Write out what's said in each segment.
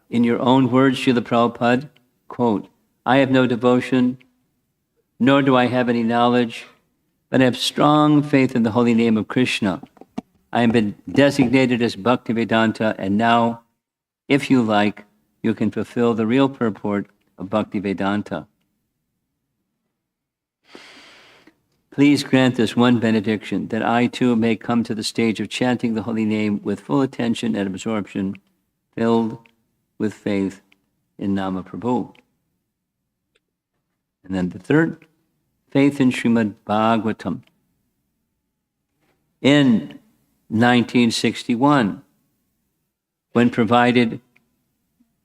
In your own words, Srila Prabhupada, quote, I have no devotion, nor do I have any knowledge, but I have strong faith in the holy name of Krishna. I have been designated as Bhaktivedanta, and now, if you like, you can fulfill the real purport of Bhaktivedanta. Please grant this one benediction, that I too may come to the stage of chanting the holy name with full attention and absorption, filled with faith in Nama Prabhu. And then the third, faith in Srimad Bhagavatam. In 1961, when provided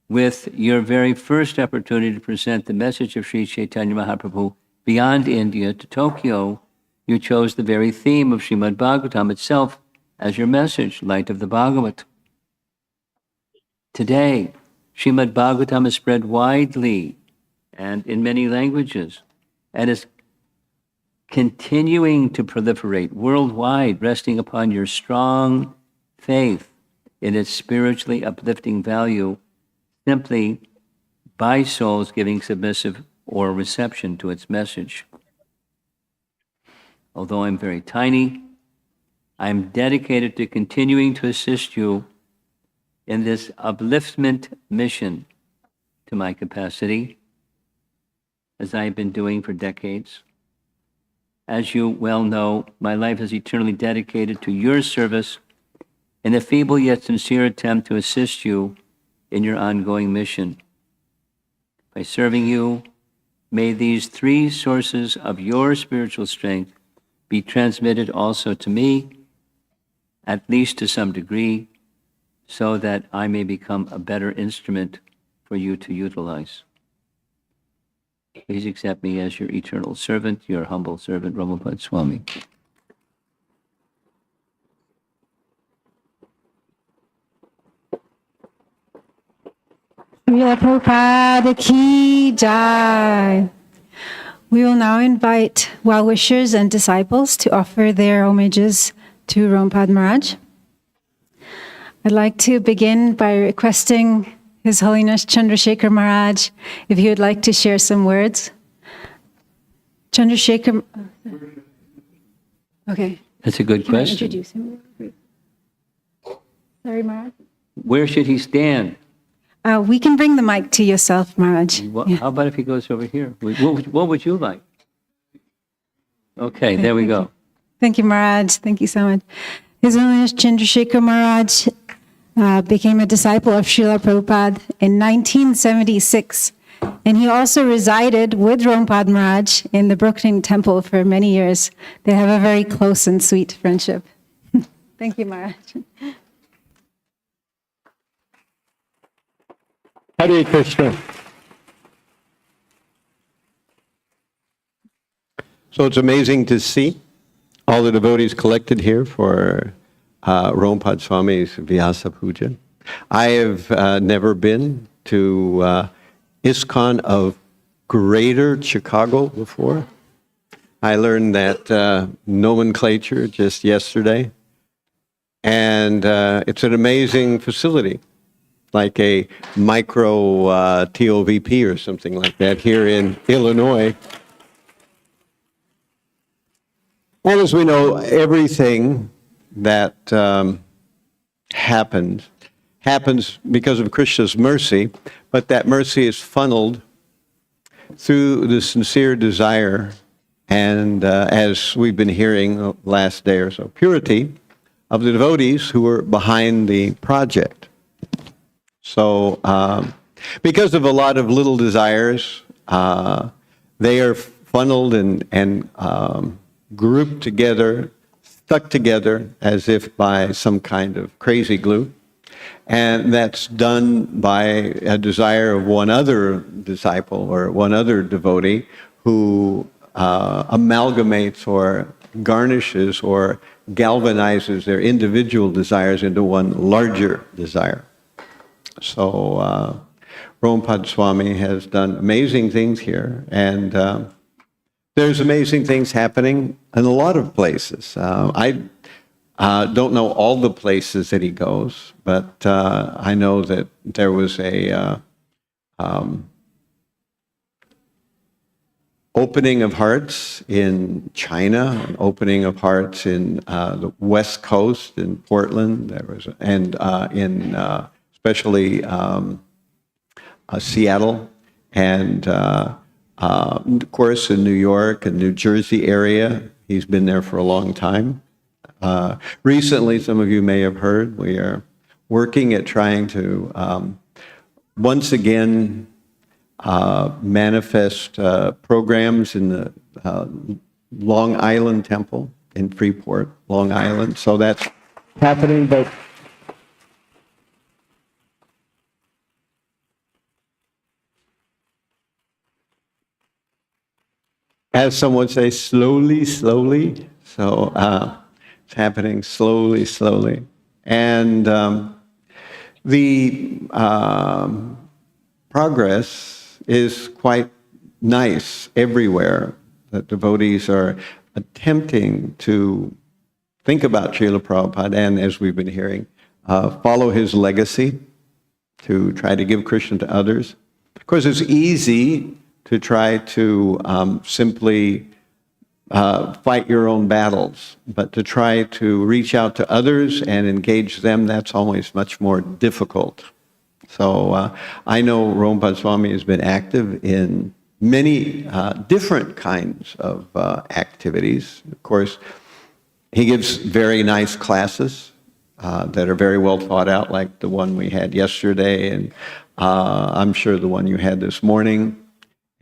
with your very first opportunity to present the message of Sri Chaitanya Mahaprabhu beyond India to Tokyo, you chose the very theme of Srimad Bhagavatam itself as your message, Light of the Bhagavat. Today, Srimad Bhagavatam is spread widely and in many languages, and is continuing to proliferate worldwide, resting upon your strong faith in its spiritually uplifting value, simply by souls giving submissive or reception to its message. Although I'm very tiny, I'm dedicated to continuing to assist you in this upliftment mission to my capacity, as I've been doing for decades. As you well know, my life is eternally dedicated to your service in a feeble yet sincere attempt to assist you in your ongoing mission. By serving you, may these three sources of your spiritual strength be transmitted also to me, at least to some degree, so that I may become a better instrument for you to utilize. Please accept me as your eternal servant, your humble servant, Romapada Swami. Vyasapuja ki jai. We will now invite well-wishers and disciples to offer their homages to Romapada Maharaj. I'd like to begin by requesting His Holiness Chandrasekhar Maharaj, if he would like to share some words. Chandrasekhar, okay. That's a good question. Can I introduce him? Sorry, Maharaj. Where should he stand? We can bring the mic to yourself, Maharaj. How about if he goes over here? What would you like? Okay, there we go. Thank you, Maharaj. Thank you so much. His Holiness Chandrasekhar Maharaj became a disciple of Srila Prabhupada in 1976. And he also resided with Romapada Maharaj in the Brooklyn Temple for many years. They have a very close and sweet friendship. Thank you, Maharaj. Hare Krishna. So it's amazing to see all the devotees collected here for Romapada Swami's Vyasa Puja. I have never been to ISKCON of Greater Chicago before. I learned that nomenclature just yesterday. And it's an amazing facility, like a micro TOVP or something like that here in Illinois. And as we know, everything that happens because of Krishna's mercy, but that mercy is funneled through the sincere desire and, as we've been hearing the last day or so, purity of the devotees who were behind the project. So because of a lot of little desires, they are funneled and grouped together, stuck together as if by some kind of crazy glue. And that's done by a desire of one other disciple or one other devotee who amalgamates or garnishes or galvanizes their individual desires into one larger desire. So Romapada Swami has done amazing things here, and there's amazing things happening in a lot of places. I Don't know all the places that he goes, but I know that there was a opening of hearts in China, an opening of hearts in the West Coast in Portland. There was, and in especially Seattle, and of course in New York and New Jersey area. He's been there for a long time. Recently, some of you may have heard, we are working at trying to once again manifest programs in the Long Island Temple in Freeport, Long Island. So that's happening, but as someone say, slowly, slowly. So it's happening slowly, slowly. And the progress is quite nice everywhere. That devotees are attempting to think about Srila Prabhupada and, as we've been hearing, follow his legacy, to try to give Krishna to others. Of course, it's easy to try to simply fight your own battles, but to try to reach out to others and engage them, that's always much more difficult. So I know Romapada Swami has been active in many different kinds of activities. Of course, he gives very nice classes that are very well thought out, like the one we had yesterday, and I'm sure the one you had this morning.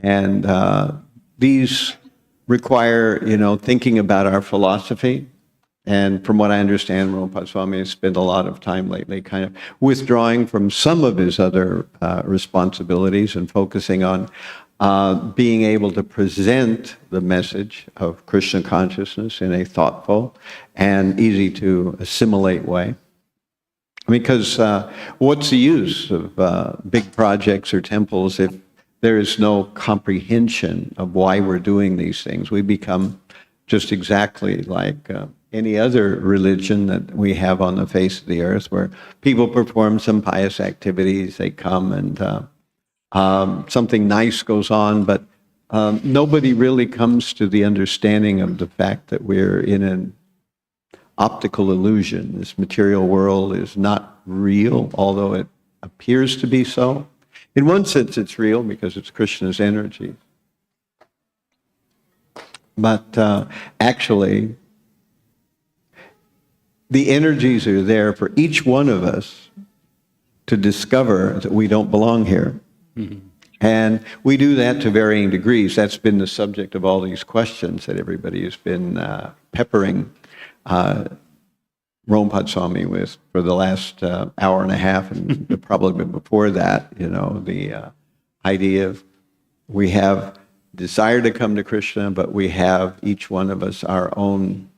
And these require, thinking about our philosophy. And from what I understand, Romapada Swami has spent a lot of time lately kind of withdrawing from some of his other responsibilities and focusing on being able to present the message of Krishna consciousness in a thoughtful and easy to assimilate way. Because what's the use of big projects or temples if there is no comprehension of why we're doing these things? We become just exactly like any other religion that we have on the face of the earth, where people perform some pious activities, they come and something nice goes on, but nobody really comes to the understanding of the fact that we're in an optical illusion. This material world is not real, although it appears to be so. In one sense, it's real because it's Krishna's energy. But actually, the energies are there for each one of us to discover that we don't belong here. Mm-hmm. And we do that to varying degrees. That's been the subject of all these questions that everybody has been peppering Romapada Swami with for the last hour and a half, and probably before that, the idea of we have desire to come to Krishna, but we have, each one of us, our own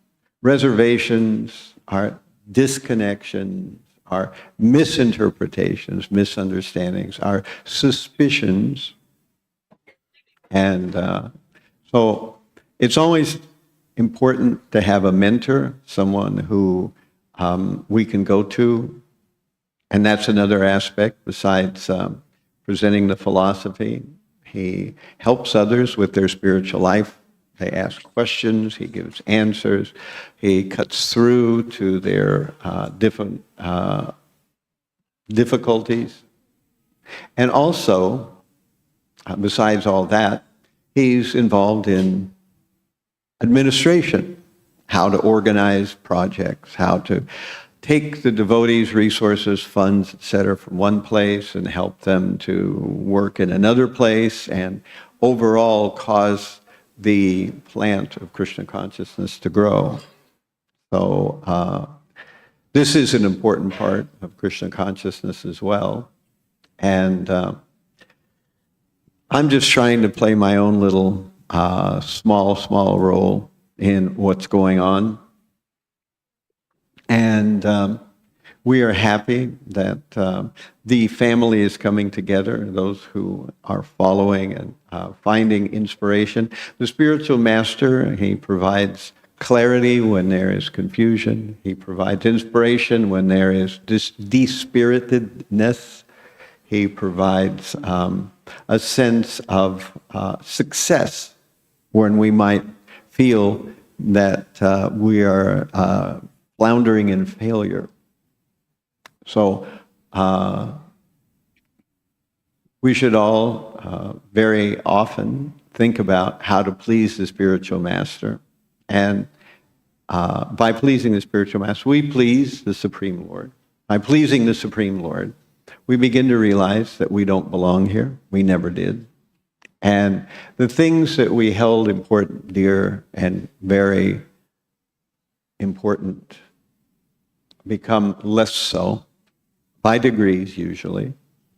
reservations, our disconnections, our misinterpretations, misunderstandings, our suspicions. And so it's always important to have a mentor, someone who we can go to. And that's another aspect besides presenting the philosophy. He helps others with their spiritual life. They ask questions, he gives answers, he cuts through to their different difficulties. And also, besides all that, he's involved in administration, how to organize projects, how to take the devotees' resources, funds, etc., from one place and help them to work in another place, and overall cause the plant of Krishna consciousness to grow. So this is an important part of Krishna consciousness as well. And I'm just trying to play my own little small role in what's going on. And we are happy that the family is coming together, those who are following and finding inspiration. The spiritual master, he provides clarity when there is confusion. He provides inspiration when there is despiritedness. He provides a sense of success when we might feel that we are floundering in failure. So we should all very often think about how to please the spiritual master. And by pleasing the spiritual master, we please the Supreme Lord. By pleasing the Supreme Lord, we begin to realize that we don't belong here. We never did. And the things that we held important, dear, and very important become less so, by degrees usually.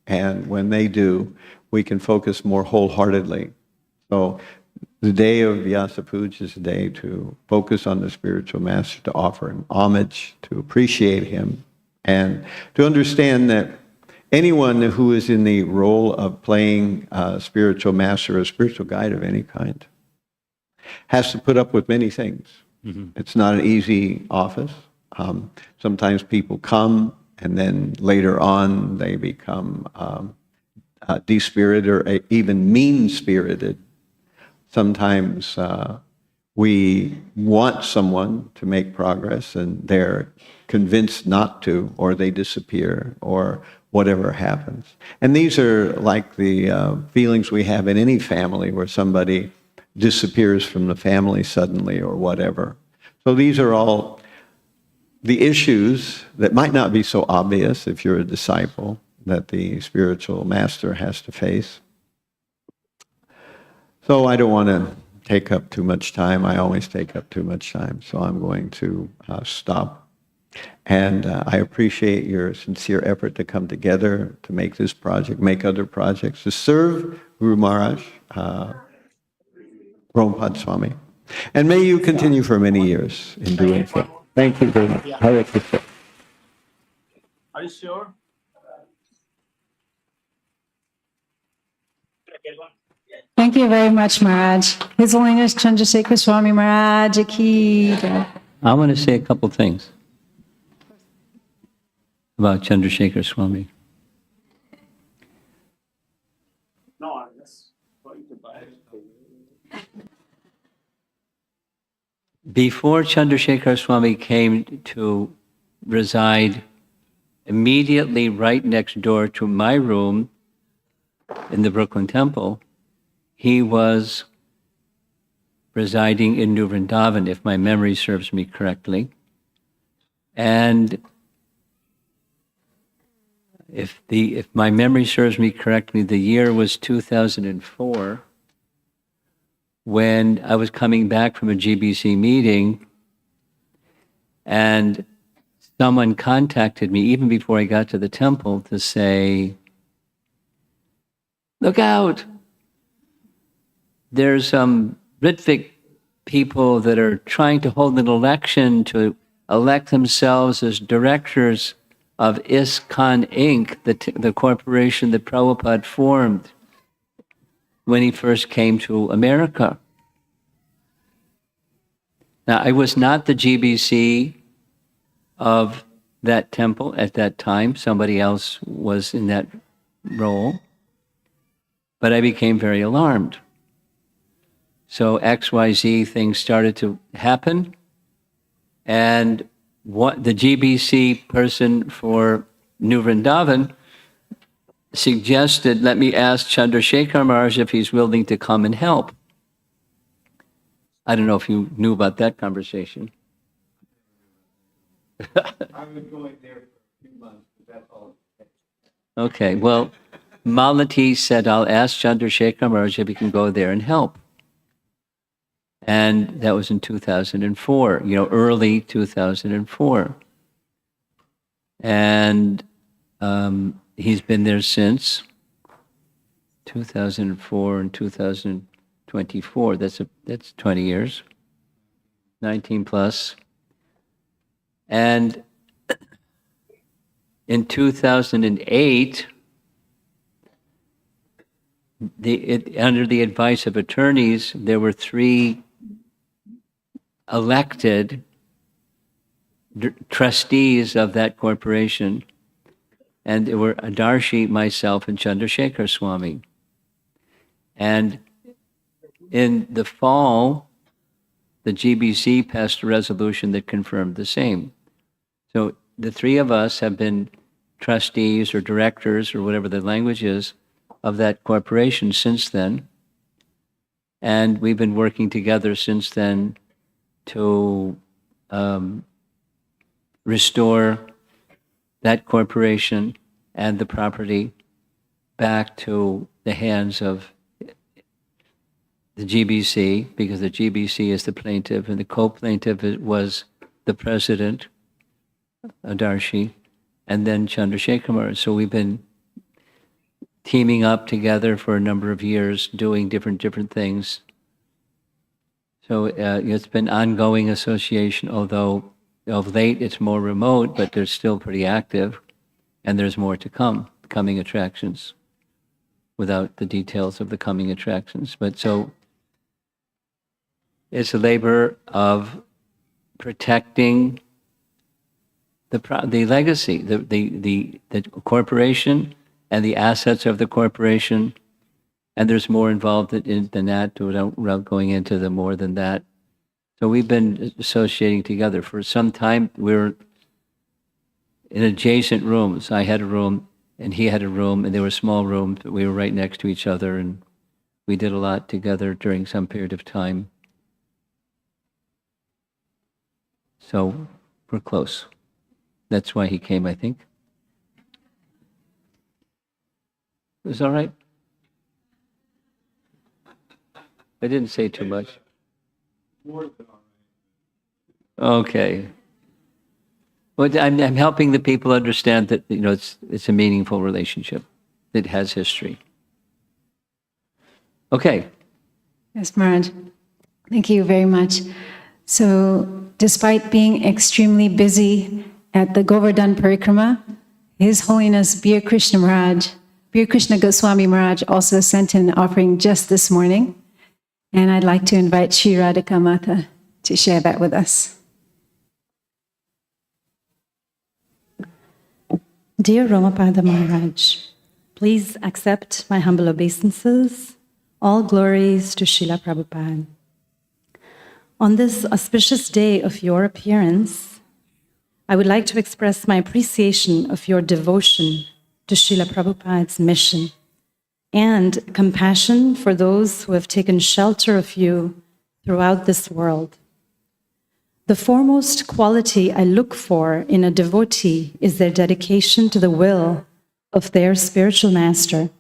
And when they do, we can focus more wholeheartedly. So the day of Vyasapuja is a day to focus on the spiritual master, to offer him homage, to appreciate him, and to understand that anyone who is in the role of playing a spiritual master or a spiritual guide of any kind has to put up with many things. Mm-hmm. It's not an easy office. Sometimes people come and then later on they become despirited or even mean-spirited. Sometimes we want someone to make progress and they're convinced not to, or they disappear, or whatever happens. And these are like the feelings we have in any family where somebody disappears from the family suddenly or whatever. So these are all the issues that might not be so obvious if you're a disciple that the spiritual master has to face. So I don't want to take up too much time. I always take up too much time, so I'm going to stop. And I appreciate your sincere effort to come together to make this project, make other projects, to serve Guru Maharaj, Romapada Swami. And may you continue for many years in doing so. Thank you very much. Hare Krishna. Are you sure? Thank you very much, Maharaj. His Holiness Chandrasekhar Swami Maharaj ki jai. I want to say a couple things about Chandrasekhar Swami. No, I'm just going to buy it. Before Chandrasekhar Swami came to reside immediately right next door to my room in the Brooklyn Temple, he was residing in New Vrindavan, if my memory serves me correctly. And if my memory serves me correctly, the year was 2004, when I was coming back from a GBC meeting, and someone contacted me even before I got to the temple to say, "Look out! There's some Ritvik people that are trying to hold an election to elect themselves as directors of ISKCON Inc., the corporation that Prabhupada formed when he first came to America." Now, I was not the GBC of that temple at that time. Somebody else was in that role. But I became very alarmed. So XYZ things started to happen. And what the GBC person for New Vrindavan suggested, let me ask Chandrasekhar Maharaj if he's willing to come and help. I don't know if you knew about that conversation. I was going there for a few months, but that's all. Okay, well, Malati said, I'll ask Chandrasekhar Maharaj if he can go there and help. And that was in 2004, early 2004. And he's been there since 2004 and 2024. That's 20 years, 19 plus. And in 2008, under the advice of attorneys, there were 3 elected trustees of that corporation, and there were Adarshi, myself, and Chandrasekhar Swami. And in the fall, the GBC passed a resolution that confirmed the same. So the three of us have been trustees or directors or whatever the language is of that corporation since then. And we've been working together since then to restore that corporation and the property back to the hands of the GBC, because the GBC is the plaintiff, and the co-plaintiff was the president, Adarshi, and then Chandrasekhar Maharaj. So we've been teaming up together for a number of years, doing different things. So it's been ongoing association, although of late it's more remote, but they're still pretty active, and there's more to come, coming attractions, without the details of the coming attractions. But so it's a labor of protecting the legacy, the corporation and the assets of the corporation. And there's more involved than that, without going into the more than that. So we've been associating together for some time. We're in adjacent rooms. I had a room, and he had a room, and there were small rooms, but we were right next to each other, and we did a lot together during some period of time. So we're close. That's why he came, I think. It was all right. I didn't say too much. Okay. Well, I'm helping the people understand that it's a meaningful relationship that has history. Okay. Yes, Maharaj. Thank you very much. So, despite being extremely busy at the Govardhan Parikrama, His Holiness Bir Krishna Goswami Maharaj also sent an offering just this morning. And I'd like to invite Shri Radhika Mata to share that with us. Dear Romapada Maharaj, please accept my humble obeisances. All glories to Srila Prabhupada. On this auspicious day of your appearance, I would like to express my appreciation of your devotion to Srila Prabhupada's mission and compassion for those who have taken shelter of you throughout this world. The foremost quality I look for in a devotee is their dedication to the will of their spiritual master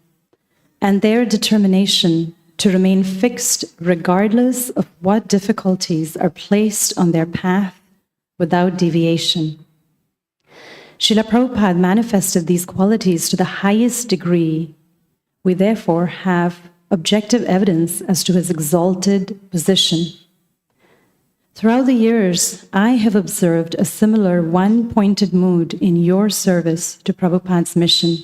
and their determination to remain fixed regardless of what difficulties are placed on their path without deviation. Srila Prabhupada manifested these qualities to the highest degree. We therefore have objective evidence as to his exalted position. Throughout the years, I have observed a similar one-pointed mood in your service to Prabhupada's mission.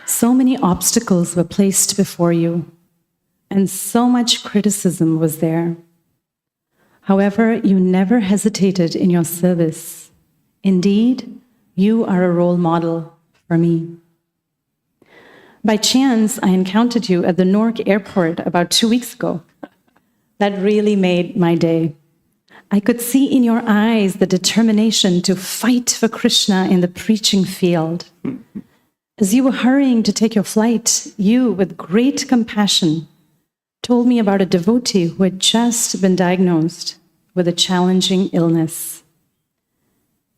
So many obstacles were placed before you, and so much criticism was there. However, you never hesitated in your service. Indeed, you are a role model for me. By chance, I encountered you at the Newark airport about 2 weeks ago. That really made my day. I could see in your eyes the determination to fight for Krishna in the preaching field. As you were hurrying to take your flight, you, with great compassion, told me about a devotee who had just been diagnosed with a challenging illness.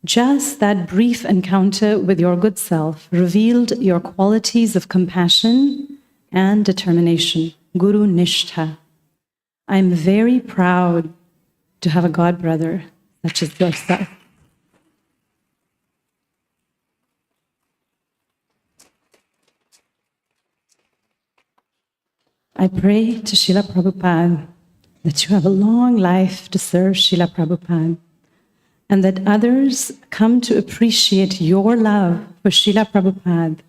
Just that brief encounter with your good self revealed your qualities of compassion and determination, Guru Nishtha. I'm very proud to have a godbrother such as yourself. I pray to Srila Prabhupada that you have a long life to serve Srila Prabhupada, and that others come to appreciate your love for Srila Prabhupada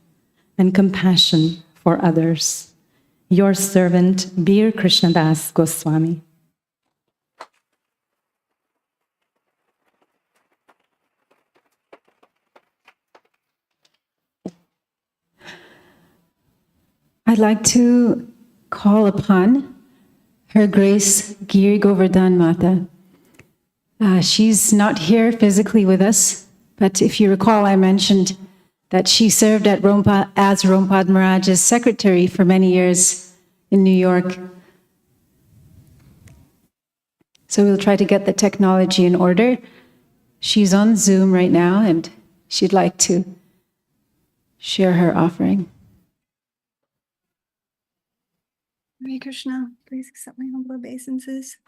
and compassion for others. Your servant, Bir Krishnadas Goswami. I'd like to call upon Her Grace Giri Govardhan Mata. She's not here physically with us, but if you recall, I mentioned that she served at as Romapada Maharaj's secretary for many years in New York. So we'll try to get the technology in order. She's on Zoom right now, and she'd like to share her offering. Hare Krishna, please accept my humble obeisances.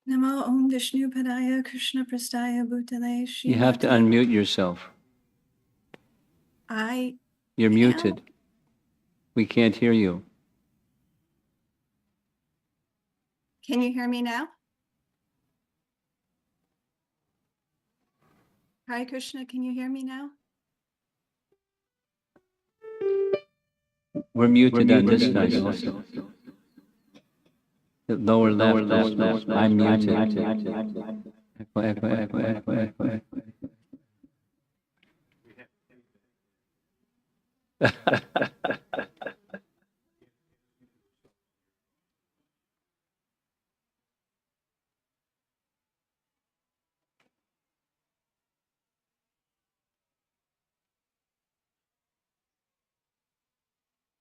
Namo Om Vishnu Padaya Krishna Prastaya Bhutale Shri. You have to unmute yourself. You're muted. We can't hear you. Can you hear me now? Hare Krishna, can you hear me now? We're muted on this side also. The lower left. I'm muted. Echo.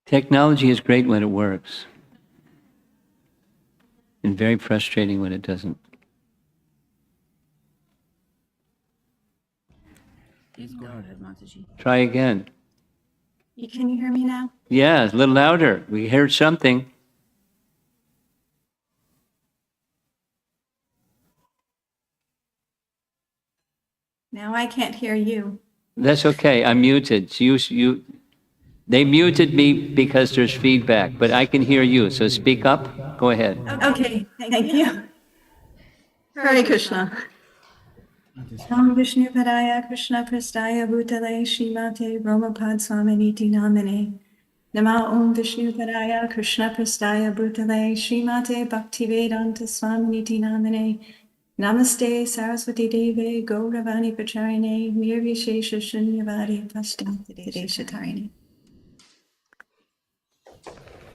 Technology is great when it works, and very frustrating when it doesn't. Go ahead, Mataji. Try again. Can you hear me now? Yeah, a little louder. We heard something. Now I can't hear you. That's okay. I'm muted. So they muted me because there's feedback, but I can hear you. So speak up. Go ahead. Okay, thank you. Hare Krishna. Om Vishnu Padaya Krishna Prastaya Bhutale Shrimate Romapad Swaminiti Namane. Nama Om Vishnu Padaya Krishna Prastaya Bhutale Shrimate Bhaktivedanta Swaminiti Namane. Namaste Saraswati Deve Gauravani Pacharine Nirvishesha Shunyavadi Pashtadeshatarine.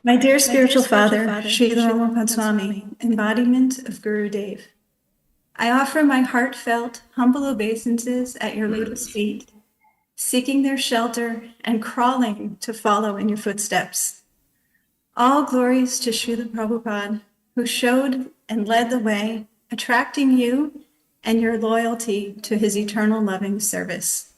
My dear spiritual father, Srila Romapad Swami, embodiment of Guru Dev, I offer my heartfelt, humble obeisances at your lotus feet, seeking their shelter and crawling to follow in your footsteps. All glories to Srila Prabhupada, who showed and led the way, attracting you and your loyalty to his eternal loving service.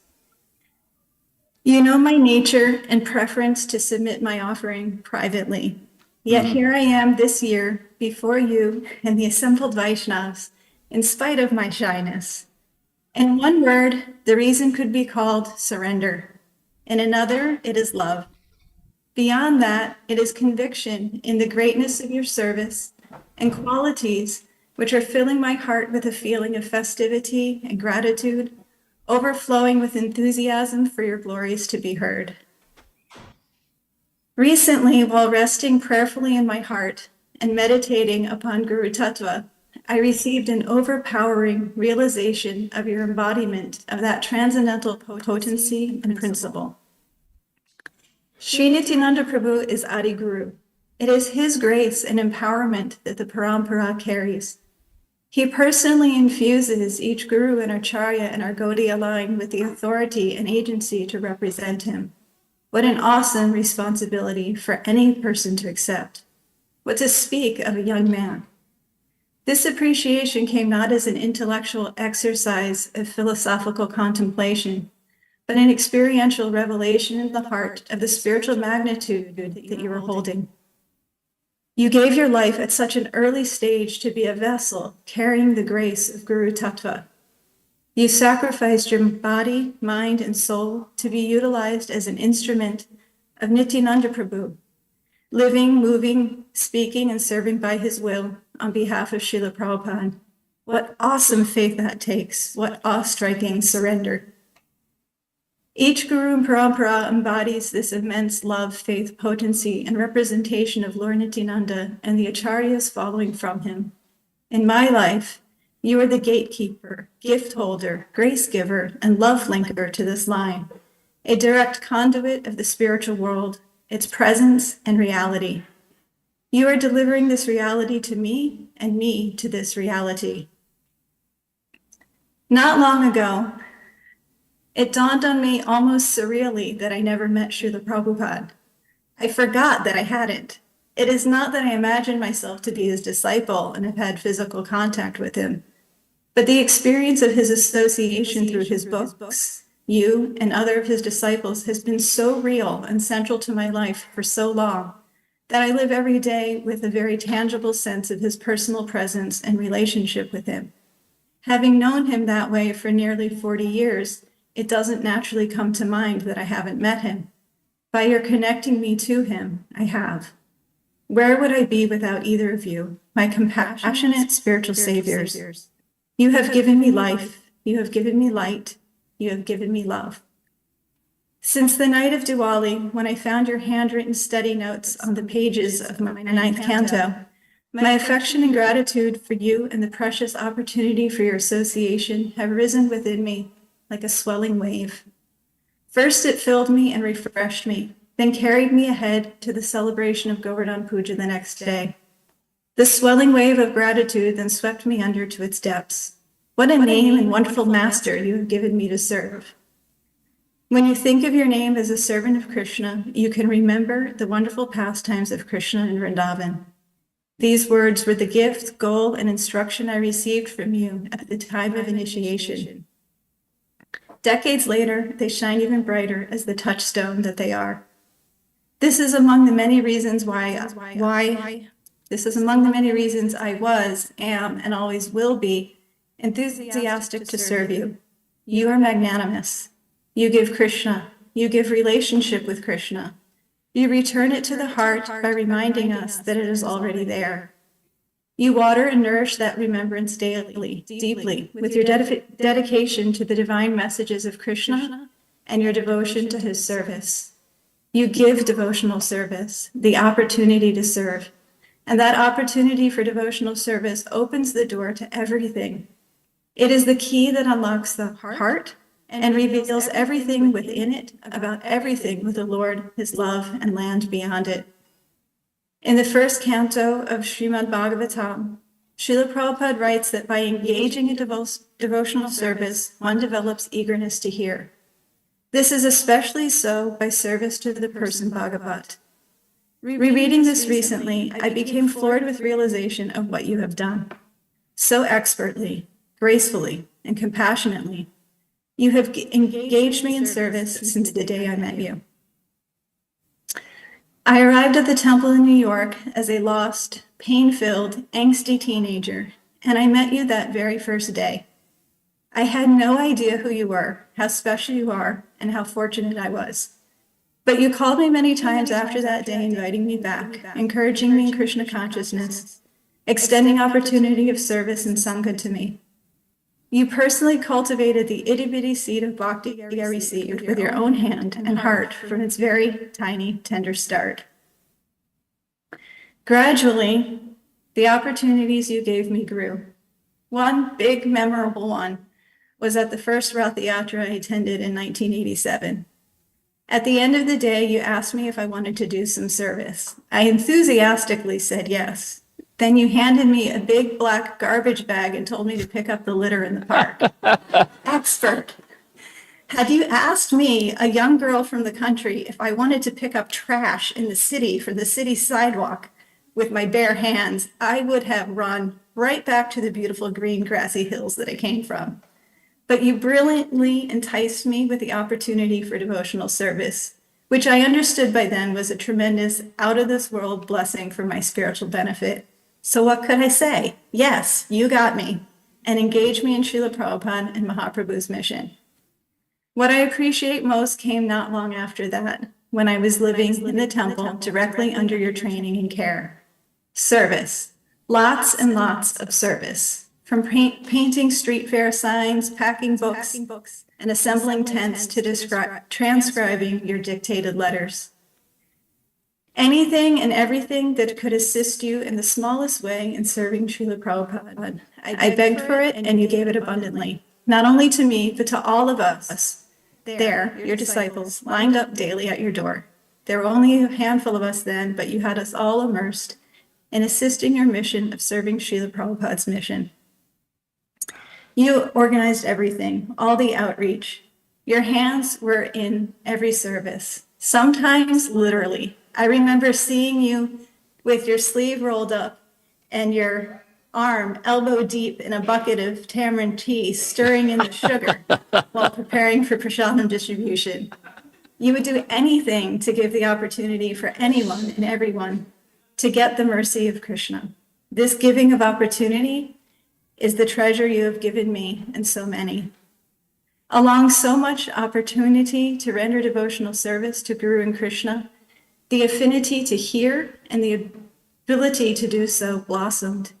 You know my nature and preference to submit my offering privately. Yet here I am this year before you and the assembled Vaishnavas, in spite of my shyness. In one word, the reason could be called surrender. In another, it is love. Beyond that, it is conviction in the greatness of your service and qualities which are filling my heart with a feeling of festivity and gratitude, overflowing with enthusiasm for your glories to be heard. Recently, while resting prayerfully in my heart and meditating upon Guru Tattva, I received an overpowering realization of your embodiment of that transcendental potency and principle. Sri Nityananda Prabhu is Adi Guru. It is his grace and empowerment that the Parampara carries. He personally infuses each Guru and Acharya and our Gaudiya line with the authority and agency to represent him. What an awesome responsibility for any person to accept. What to speak of a young man. This appreciation came not as an intellectual exercise of philosophical contemplation, but an experiential revelation in the heart of the spiritual magnitude that you were holding. You gave your life at such an early stage to be a vessel carrying the grace of Guru Tattva. You sacrificed your body, mind, and soul to be utilized as an instrument of Nityananda Prabhu, living, moving, speaking, and serving by his will on behalf of Srila Prabhupada. What awesome faith that takes. What awe-striking surrender. Each Guru and Parampara embodies this immense love, faith, potency, and representation of Lord Nityananda and the Acharyas following from him. In my life, you are the gatekeeper, gift holder, grace giver, and love linker to this line, a direct conduit of the spiritual world its presence and reality. You are delivering this reality to me and me to this reality. Not long ago, it dawned on me almost surreally that I never met Srila Prabhupada. I forgot that I hadn't. It is not that I imagined myself to be his disciple and have had physical contact with him, but the experience of his association through his books, you and other of his disciples, has been so real and central to my life for so long that I live every day with a very tangible sense of his personal presence and relationship with him. Having known him that way for nearly 40 years, it doesn't naturally come to mind that I haven't met him. By your connecting me to him, I have. Where would I be without either of you, my compassionate spiritual saviors? You have given me life, you have given me light, you have given me love. Since the night of Diwali, when I found your handwritten study notes on the pages of my 9th canto, my affection and gratitude for you and the precious opportunity for your association have risen within me like a swelling wave. First, it filled me and refreshed me, then carried me ahead to the celebration of Govardhan Puja the next day. The swelling wave of gratitude then swept me under to its depths. What a name and wonderful master you have given me to serve. When you think of your name as a servant of Krishna, you can remember the wonderful pastimes of Krishna in Vrindavan. These words were the gift, goal, and instruction I received from you at the time of initiation. Decades later, they shine even brighter as the touchstone that they are. This is among the many reasons I was, am, and always will be enthusiastic to serve you. You are magnanimous. You give Krishna. You give relationship with Krishna. You return it to the heart by reminding us that it is already there. You water and nourish that remembrance daily, deeply, with your dedication to the divine messages of Krishna and your devotion to his service. You give devotional service, the opportunity to serve, and that opportunity for devotional service opens the door to everything. It is the key that unlocks the heart and reveals everything within it about everything with the Lord, his love, and land beyond it. In the first canto of Srimad Bhagavatam, Srila Prabhupada writes that by engaging in devotional service, one develops eagerness to hear. This is especially so by service to the person Bhagavat. Rereading this recently, I became floored with realization of what you have done. So expertly, gracefully, and compassionately, you have engaged me in service since the day I met you. I arrived at the temple in New York as a lost, pain-filled, angsty teenager, and I met you that very first day. I had no idea who you were, how special you are, and how fortunate I was. But you called me many times after that day, inviting me back, encouraging me in Krishna consciousness, extending opportunity of service and Sangha to me. You personally cultivated the itty-bitty seed of bhakti I received with your own hand and heart from its very tiny, tender start. Gradually, the opportunities you gave me grew. One big, memorable one was at the first Rath Yatra I attended in 1987. At the end of the day, you asked me if I wanted to do some service. I enthusiastically said yes. Then you handed me a big black garbage bag and told me to pick up the litter in the park. Expert. Had you asked me, a young girl from the country, if I wanted to pick up trash in the city for the city sidewalk with my bare hands, I would have run right back to the beautiful green grassy hills that I came from. But you brilliantly enticed me with the opportunity for devotional service, which I understood by then was a tremendous out-of-this-world blessing for my spiritual benefit. So what could I say? Yes, you got me, and engage me in Srila Prabhupada and Mahaprabhu's mission. What I appreciate most came not long after that, when I was living in the temple directly under your training and care. Service, lots and lots of service. From painting street fair signs, packing books, and assembling tents to transcribing your dictated letters. Anything and everything that could assist you in the smallest way in serving Srila Prabhupada. I begged for it and you gave it abundantly, not only to me, but to all of us there, your disciples, lined up daily at your door. There were only a handful of us then, but you had us all immersed in assisting your mission of serving Srila Prabhupada's mission. You organized everything, all the outreach. Your hands were in every service, sometimes literally. I remember seeing you with your sleeve rolled up and your arm elbow deep in a bucket of tamarind tea, stirring in the sugar while preparing for prasadam distribution. You would do anything to give the opportunity for anyone and everyone to get the mercy of Krishna. This giving of opportunity is the treasure you have given me and so many. Along so much opportunity to render devotional service to Guru and Krishna, the affinity to hear and the ability to do so blossomed.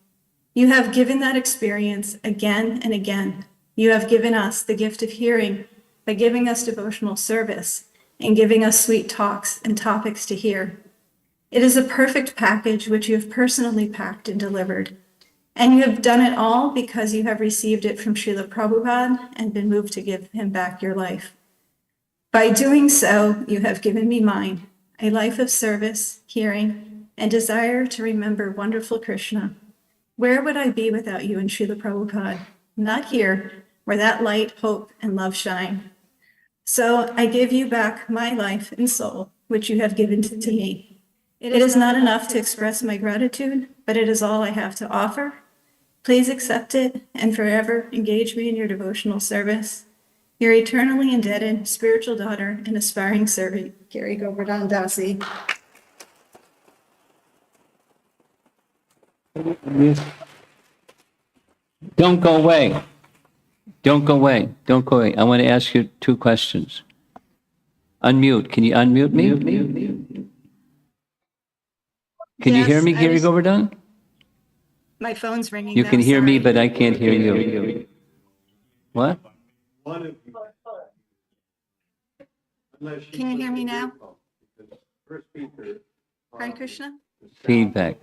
You have given that experience again and again. You have given us the gift of hearing by giving us devotional service and giving us sweet talks and topics to hear. It is a perfect package which you have personally packed and delivered. And you have done it all because you have received it from Srila Prabhupada and been moved to give him back your life. By doing so, you have given me mine, a life of service, hearing, and desire to remember wonderful Krishna. Where would I be without you and Srila Prabhupada? Not here, where that light, hope, and love shine. So I give you back my life and soul, which you have given to me. It is not enough to express my gratitude, but it is all I have to offer. Please accept it and forever engage me in your devotional service. Your eternally indebted spiritual daughter and aspiring servant, Gary Govardhan Dasi. Don't go away. Don't go away. Don't go away. I want to ask you two questions. Unmute. Can you unmute me? Can you hear Yes, me, Giri Govardhan? My phone's ringing. You now, can hear me, sorry. but I can't hear you. What? Can you hear me now? Hare Krishna? Feedback.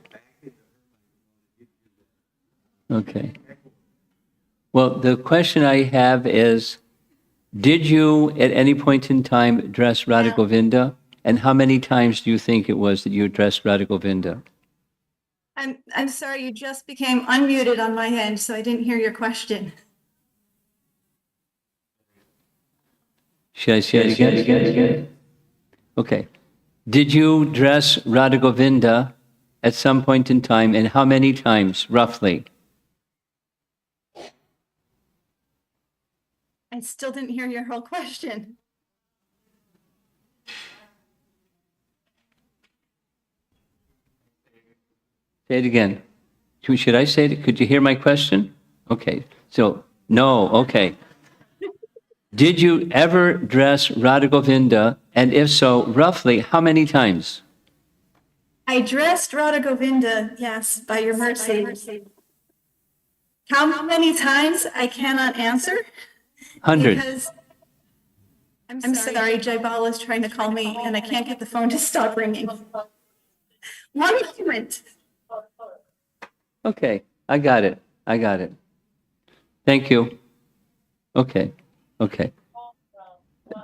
Okay. Well, the question I have is, did you at any point in time address Radha Yeah. Govinda? And how many times do you think it was that you addressed Radha Govinda? I'm sorry, you just became unmuted on my end, so I didn't hear your question. Should I say it again? Okay. Did you address Radha Govinda at some point in time, and how many times, roughly? I still didn't hear your whole question. Say it again. Should I say it? Could you hear my question? Okay. So, no. Okay. Did you ever address Radha Govinda? And if so, roughly how many times? I dressed Radha Govinda, yes, by your mercy. How many times I cannot answer 100. because I'm sorry, Jaybal is trying to call me and I can't get the phone to stop ringing. One moment. Okay. I got it. I got it. Thank you. Okay. Okay.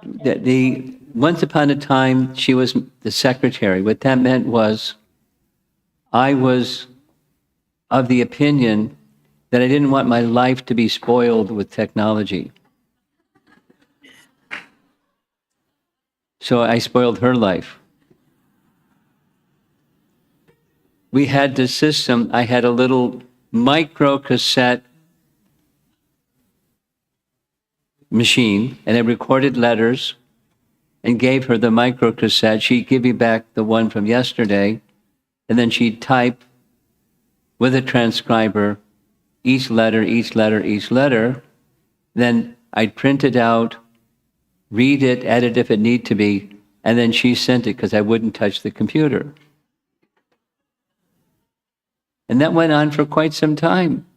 The once upon a time, she was the secretary. What that meant was I was of the opinion that I didn't want my life to be spoiled with technology. So I spoiled her life. We had this system, I had a little micro cassette machine, and I recorded letters and gave her the micro cassette. She'd give me back the one from yesterday, and then she'd type with a transcriber each letter, each letter, each letter. Then I'd print it out, read it, edit if it need to be, and then she sent it because I wouldn't touch the computer. And that went on for quite some time.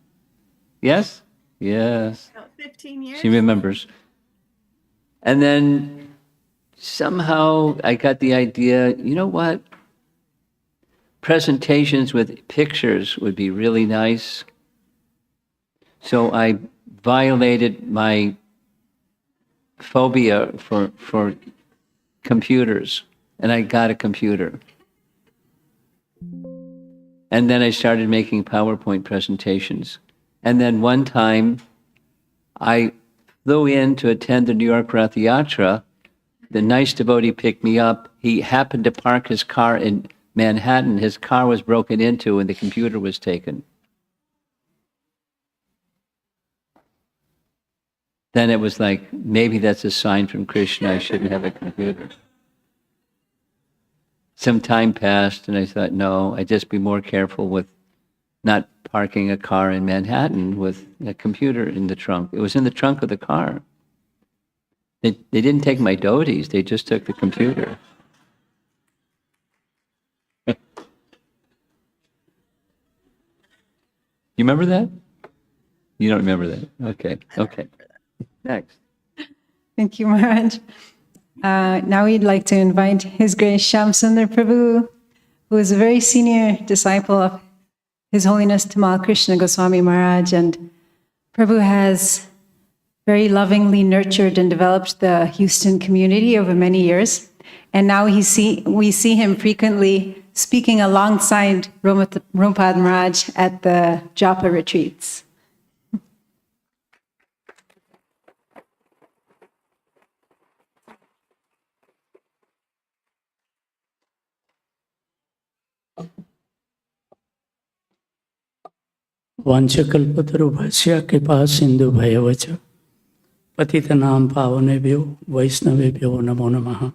Yes? Yes. About 15 years. She remembers. And then somehow I got the idea, you know what? Presentations with pictures would be really nice. So I violated my phobia for computers. and I got a computer. And then I started making PowerPoint presentations. And then one time, I flew in to attend the New York Rath Yatra. The nice devotee picked me up. He happened to park his car in Manhattan. His car was broken into and the computer was taken. Then it was like, maybe that's a sign from Krishna, I shouldn't have a computer. Some time passed and I thought, no, I'd just be more careful with not parking a car in Manhattan with a computer in the trunk. It was in the trunk of the car. They didn't take my dhotis, they just took the computer. You remember that? You don't remember that? Okay. Next. Thank you, Maharaj. Now we'd like to invite His Grace Shyam Sundar Prabhu, who is a very senior disciple of His Holiness Tamal Krishna Goswami Maharaj. And Prabhu has very lovingly nurtured and developed the Houston community over many years. And now we see him frequently speaking alongside Romapada Maharaj at the Japa retreats. वाञ्छकल्पतरुभ्यश्च कृपा सिन्धु भयवच पतितनां पावनेभ्यो वैष्णवेभ्यो नमो नमः.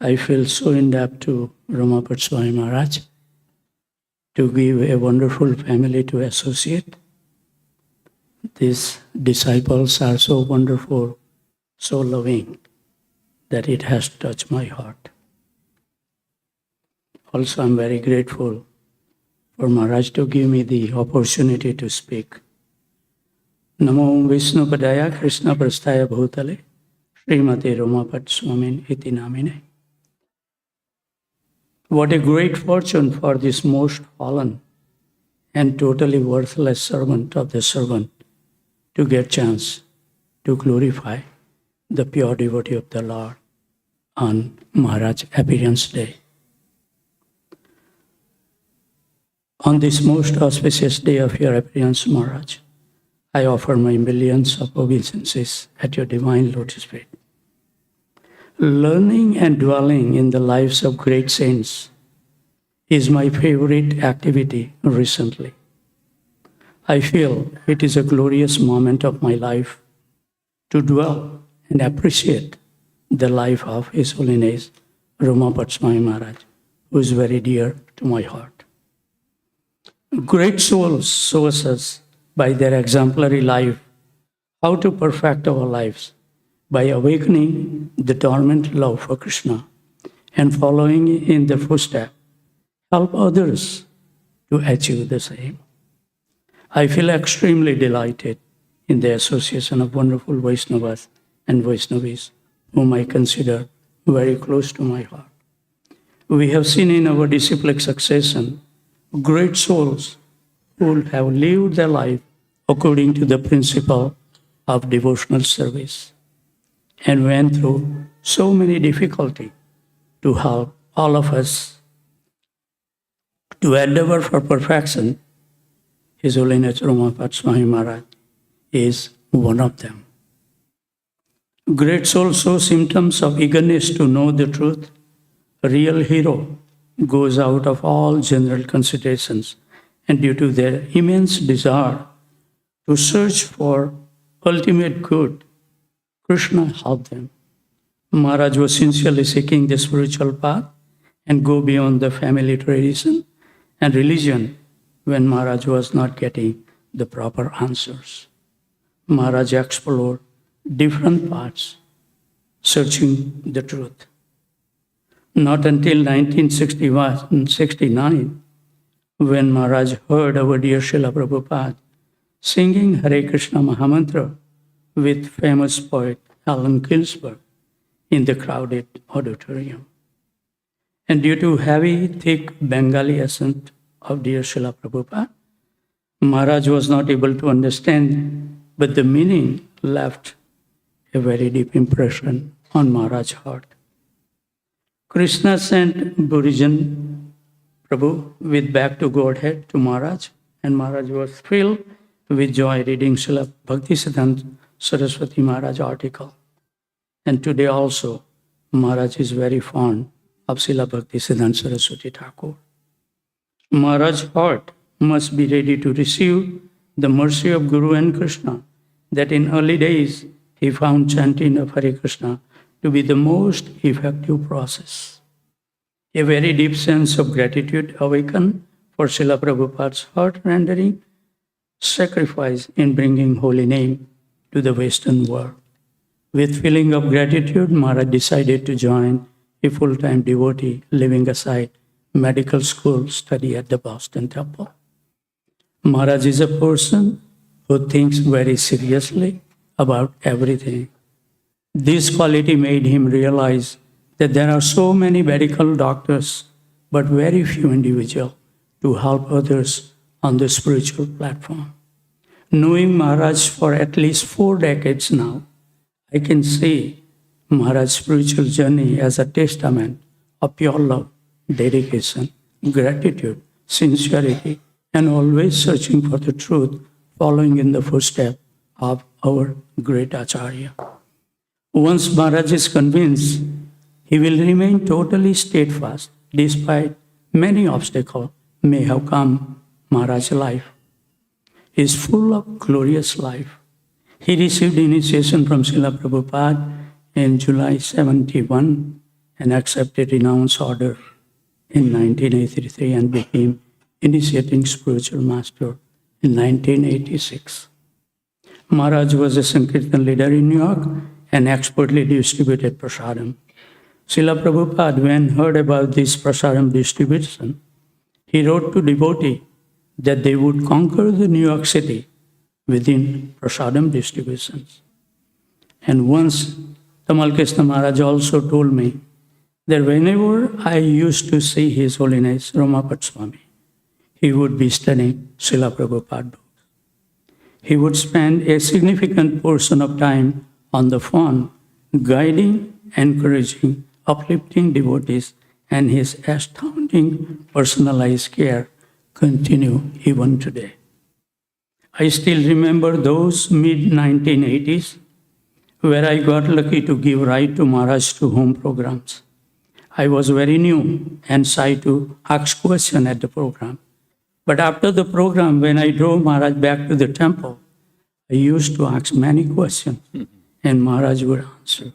I feel so indebted to Romapada Maharaj to give a wonderful family to associate. These disciples are so wonderful, so loving, that it has touched my heart. Also, I'm very grateful for Maharaj to give me the opportunity to speak. Namo Vishnupadaya Krishna Prasthaya Bhutale Srimate Romapada Swamin Iti Namine. What a great fortune for this most fallen and totally worthless servant of the servant to get chance to glorify the pure devotee of the Lord on Maharaj Appearance Day. On this most auspicious day of your appearance, Maharaj, I offer my millions of obeisances at your divine lotus feet. Learning and dwelling in the lives of great saints is my favorite activity recently. I feel it is a glorious moment of my life to dwell and appreciate the life of His Holiness Romapada Maharaj, who is very dear to my heart. Great souls show us by their exemplary life how to perfect our lives by awakening the dormant love for Krishna and following in their footsteps, help others to achieve the same. I feel extremely delighted in the association of wonderful Vaishnavas and Vaishnavis, whom I consider very close to my heart. We have seen in our disciplic succession great souls who have lived their life according to the principle of devotional service and went through so many difficulties to help all of us to endeavor for perfection. His Holiness Romapada Maharaj is one of them. Great souls show symptoms of eagerness to know the truth. A real hero goes out of all general considerations, and due to their immense desire to search for ultimate good, Krishna helped them. Maharaj was sincerely seeking the spiritual path and go beyond the family tradition and religion when Maharaj was not getting the proper answers. Maharaj explored different paths, searching the truth. Not until 1969, when Maharaj heard our dear Srila Prabhupada singing Hare Krishna Mahamantra with famous poet Alan Ginsberg in the crowded auditorium. And due to heavy, thick Bengali accent of dear Srila Prabhupada, Maharaj was not able to understand, but the meaning left a very deep impression on Maharaj's heart. Krishna sent Burijan Prabhu with back to Godhead to Maharaj, and Maharaj was filled with joy reading Srila Bhaktisiddhanta Saraswati Maharaj article. And today also, Maharaj is very fond of Srila Bhaktisiddhanta Saraswati Thakur. Maharaj's heart must be ready to receive the mercy of Guru and Krishna, that in early days he found chanting of Hare Krishna to be the most effective process. A very deep sense of gratitude awakened for Srila Prabhupada's heart-rendering sacrifice in bringing holy name to the Western world. With feeling of gratitude, Maharaj decided to join a full-time devotee, leaving aside medical school study at the Boston Temple. Maharaj is a person who thinks very seriously about everything. This quality made him realize that there are so many medical doctors, but very few individuals to help others on the spiritual platform. Knowing Maharaj for at least 4 decades now, I can see Maharaj's spiritual journey as a testament of pure love, dedication, gratitude, sincerity, and always searching for the truth, following in the footsteps of our great Acharya. Once Maharaj is convinced, he will remain totally steadfast despite many obstacles may have come Maharaj's life. He is full of glorious life. He received initiation from Srila Prabhupada in July 71 and accepted renounce order in 1983 and became initiating spiritual master in 1986. Maharaj was a Sankirtan leader in New York and expertly distributed prasadam. Srila Prabhupada, when heard about this prasadam distribution, he wrote to devotee that they would conquer the New York City within prasadam distributions. And once Tamal Krishna Maharaj also told me that whenever I used to see His Holiness Romapada Swami, he would be studying Srila Prabhupada books. He would spend a significant portion of time on the phone, guiding, encouraging, uplifting devotees, and his astounding personalized care continue even today. I still remember those mid-1980s where I got lucky to give ride to Maharaj to home programs. I was very new and shy to ask questions at the program. But after the program, when I drove Maharaj back to the temple, I used to ask many questions and Maharaj would answer.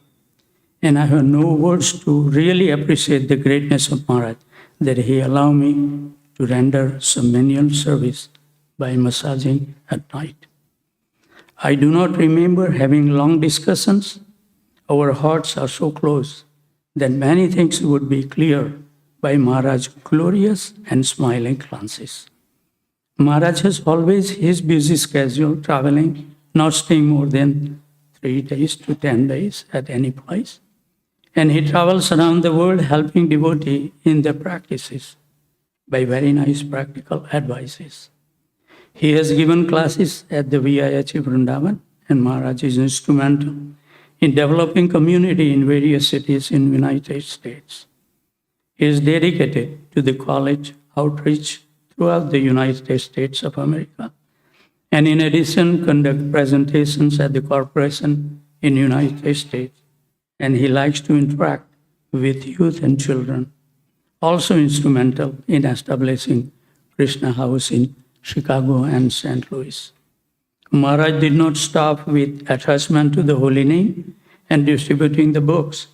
And I have no words to really appreciate the greatness of Maharaj, that he allowed me to render some menial service by massaging at night. I do not remember having long discussions. Our hearts are so close that many things would be clear by Maharaj's glorious and smiling glances. Maharaj has always his busy schedule, traveling, not staying more than 3 days to 10 days at any place. And he travels around the world helping devotees in their practices by very nice practical advices. He has given classes at the VIH Vrindavan, and Maharaj is instrumental in developing community in various cities in the United States. He is dedicated to the college outreach throughout the United States of America, and in addition conduct presentations at the corporation in the United States, and he likes to interact with youth and children. Also instrumental in establishing Krishna House in Chicago and St. Louis. Maharaj did not stop with attachment to the holy name and distributing the books,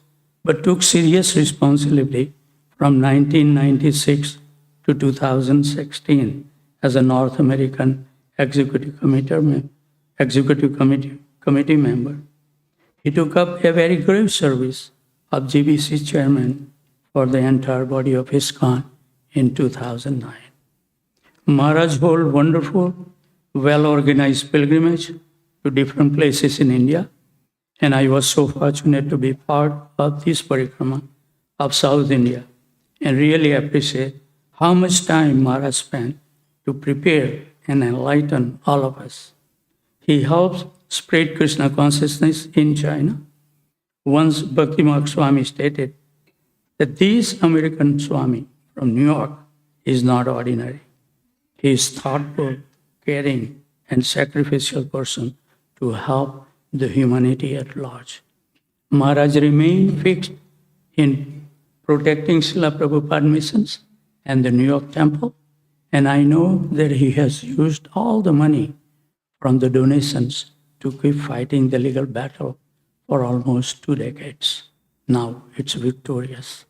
but took serious responsibility from 1996 to 2016 as a North American Executive Committee member. He took up a very grave service of GBC chairman for the entire body of ISKCON in 2009. Maharaj held wonderful, well-organized pilgrimage to different places in India, and I was so fortunate to be part of this parikrama of South India and really appreciate how much time Maharaj spent to prepare and enlighten all of us. He helped spread Krishna consciousness in China. Once Bhakti Marg Swami stated that this American Swami from New York is not ordinary. He is thoughtful, caring, and sacrificial person to help the humanity at large. Maharaj remained fixed in protecting Srila Prabhupada missions and the New York temple, and I know that he has used all the money from the donations to keep fighting the legal battle for almost 2 decades. Now it's victorious.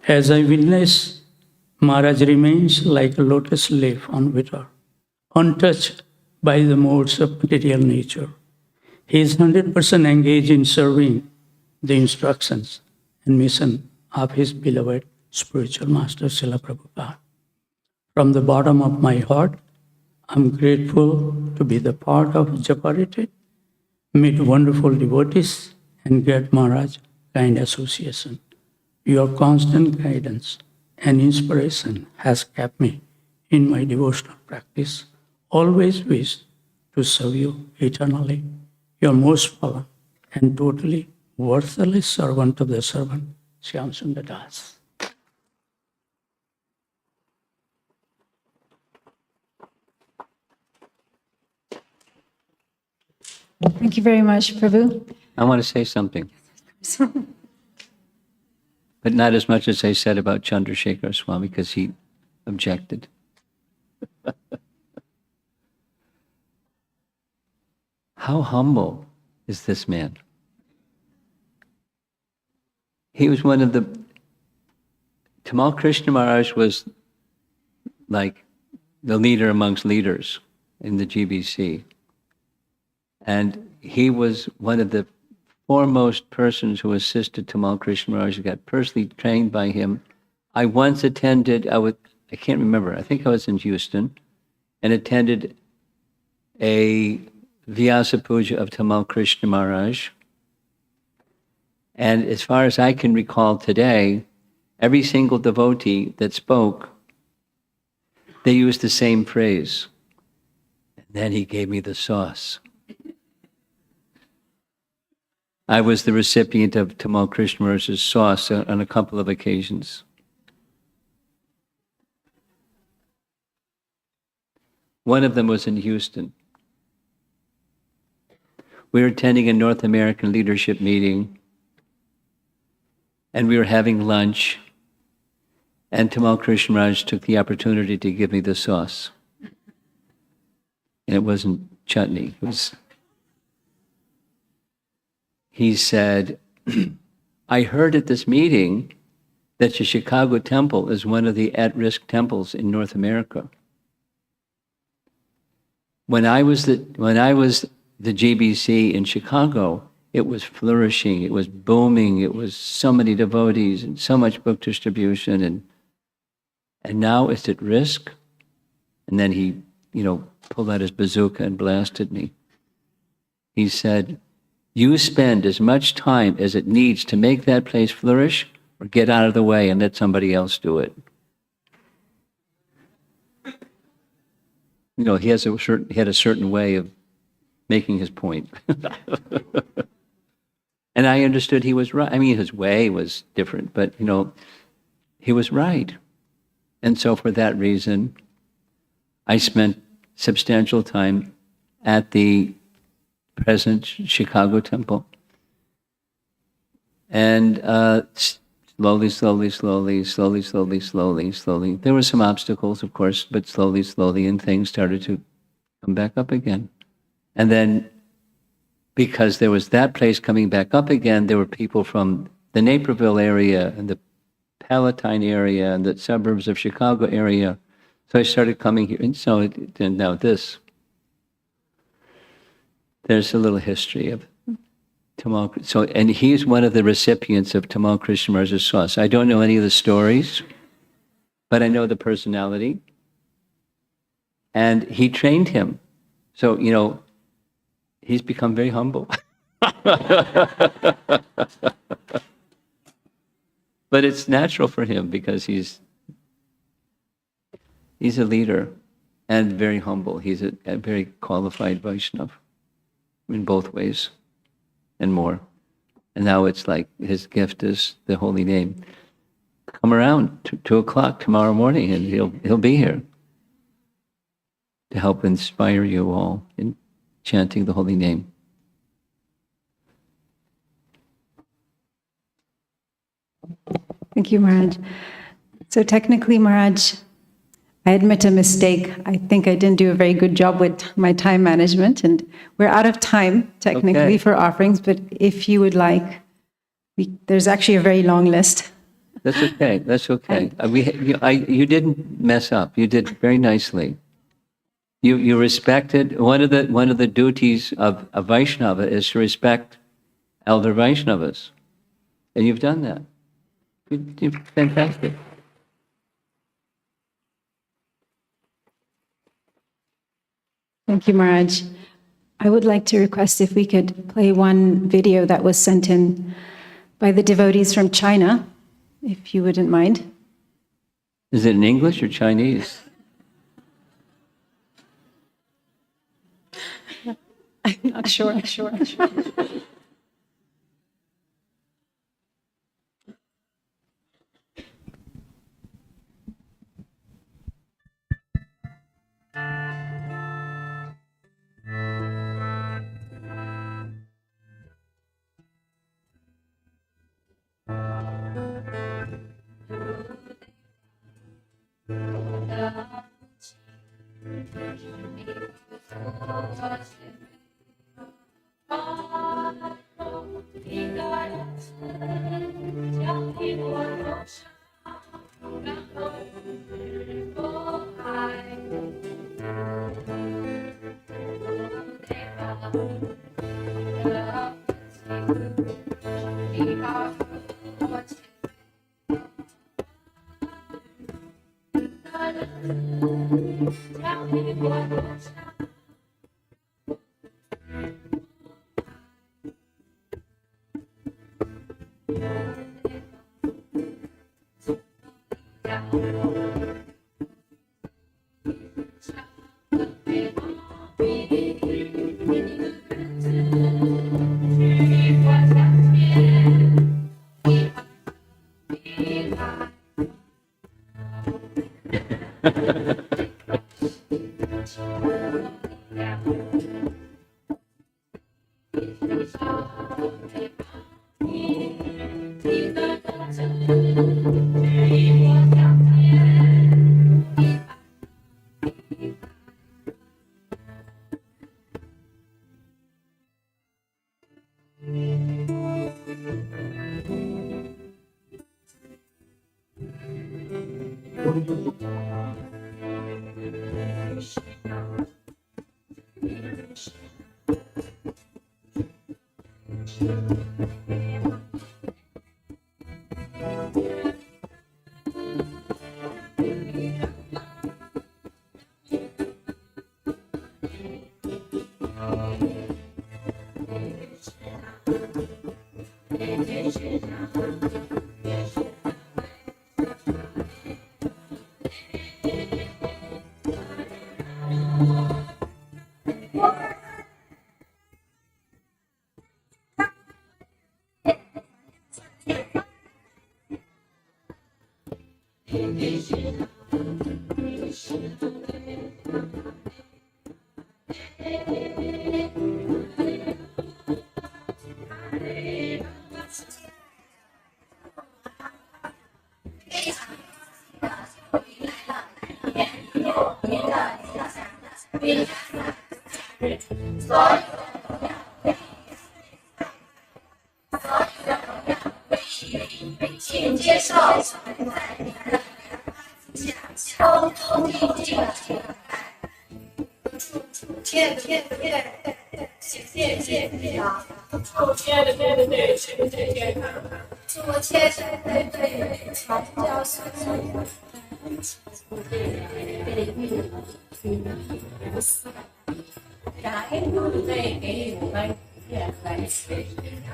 As I witness, Maharaj remains like a lotus leaf on wither, untouched by the modes of material nature. He is 100% engaged in serving the instructions and mission of his beloved spiritual master, Srila Prabhupada. From the bottom of my heart, I'm grateful to be the part of Japa retreat, meet wonderful devotees, and get Maharaj kind association. Your constant guidance and inspiration has kept me in my devotional practice. Always wish to serve you eternally. Your most fallen and totally worthless servant of the servant, Shyam Sundar Das. Thank you very much, Prabhu. I want to say something, but not as much as I said about Chandrasekhar Swami because he objected. How humble is this man? He was one of the... Tamal Krishna Maharaj was like the leader amongst leaders in the GBC. And he was one of the foremost persons who assisted Tamal Krishna Maharaj, who got personally trained by him. I once attended, I can't remember, I think I was in Houston, and attended a Vyasapuja of Tamal Krishna Maharaj. And as far as I can recall today, every single devotee that spoke, they used the same phrase. And then he gave me the sauce. I was the recipient of Tamal Krishna Maharaj's sauce on a couple of occasions. One of them was in Houston. We were attending a North American leadership meeting, and we were having lunch, and Tamal Krishna Maharaj took the opportunity to give me the sauce. And it wasn't chutney, it was... He said, I heard at this meeting that the Chicago temple is one of the at-risk temples in North America. When I was the GBC in Chicago, it was flourishing, it was booming, it was so many devotees and so much book distribution, and now it's at risk. And then he, pulled out his bazooka and blasted me. He said, you spend as much time as it needs to make that place flourish, or get out of the way and let somebody else do it. He had a certain way of making his point. And I understood he was right. I mean, his way was different, but, he was right. And so for that reason, I spent substantial time at the present Chicago temple. And slowly. There were some obstacles, of course, but slowly, and things started to come back up again. And then, because there was that place coming back up again, there were people from the Naperville area and the Palatine area and the suburbs of Chicago area. So I started coming here. And so now this. There's a little history of Tamal. And he's one of the recipients of Tamal Krishna Maharaj's sauce. I don't know any of the stories, but I know the personality. And he trained him. So, he's become very humble. But it's natural for him because he's a leader and very humble. He's a very qualified Vaishnava in both ways and more. And now it's like his gift is the holy name. come around 2 o'clock tomorrow morning, and he'll be here to help inspire you all in chanting the holy name. Thank you, Maharaj. So technically, Maharaj, I admit a mistake. I think I didn't do a very good job with my time management, and we're out of time technically Okay. for offerings, but if you would like, there's actually a very long list. That's okay. That's okay. You didn't mess up. You did very nicely. You respected one of the duties of a Vaishnava is to respect elder Vaishnavas, and you've done that. You're fantastic. Thank you, Maharaj. I would like to request if we could play one video that was sent in by the devotees from China, if you wouldn't mind. Is it in English or Chinese? I'm not sure.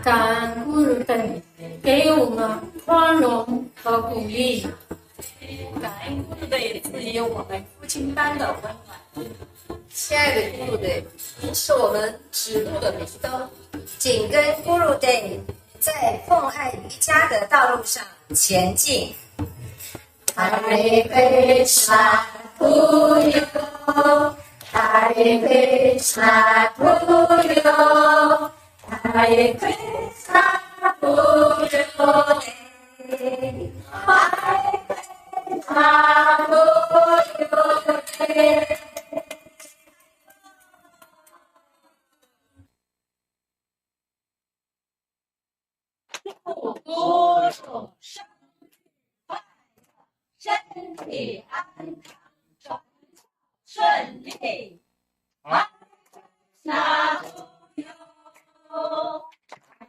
感恩古鲁队给我们宽容和鼓励，感恩古鲁队赐予我们父亲般的温暖。亲爱的咕噜队，您是我们指路的明灯，紧跟咕噜队在奉爱瑜伽的道路上前进。Hare Krishna to you. Hare Krishna to you. Hare Krishna to you. Hare Krishna to you.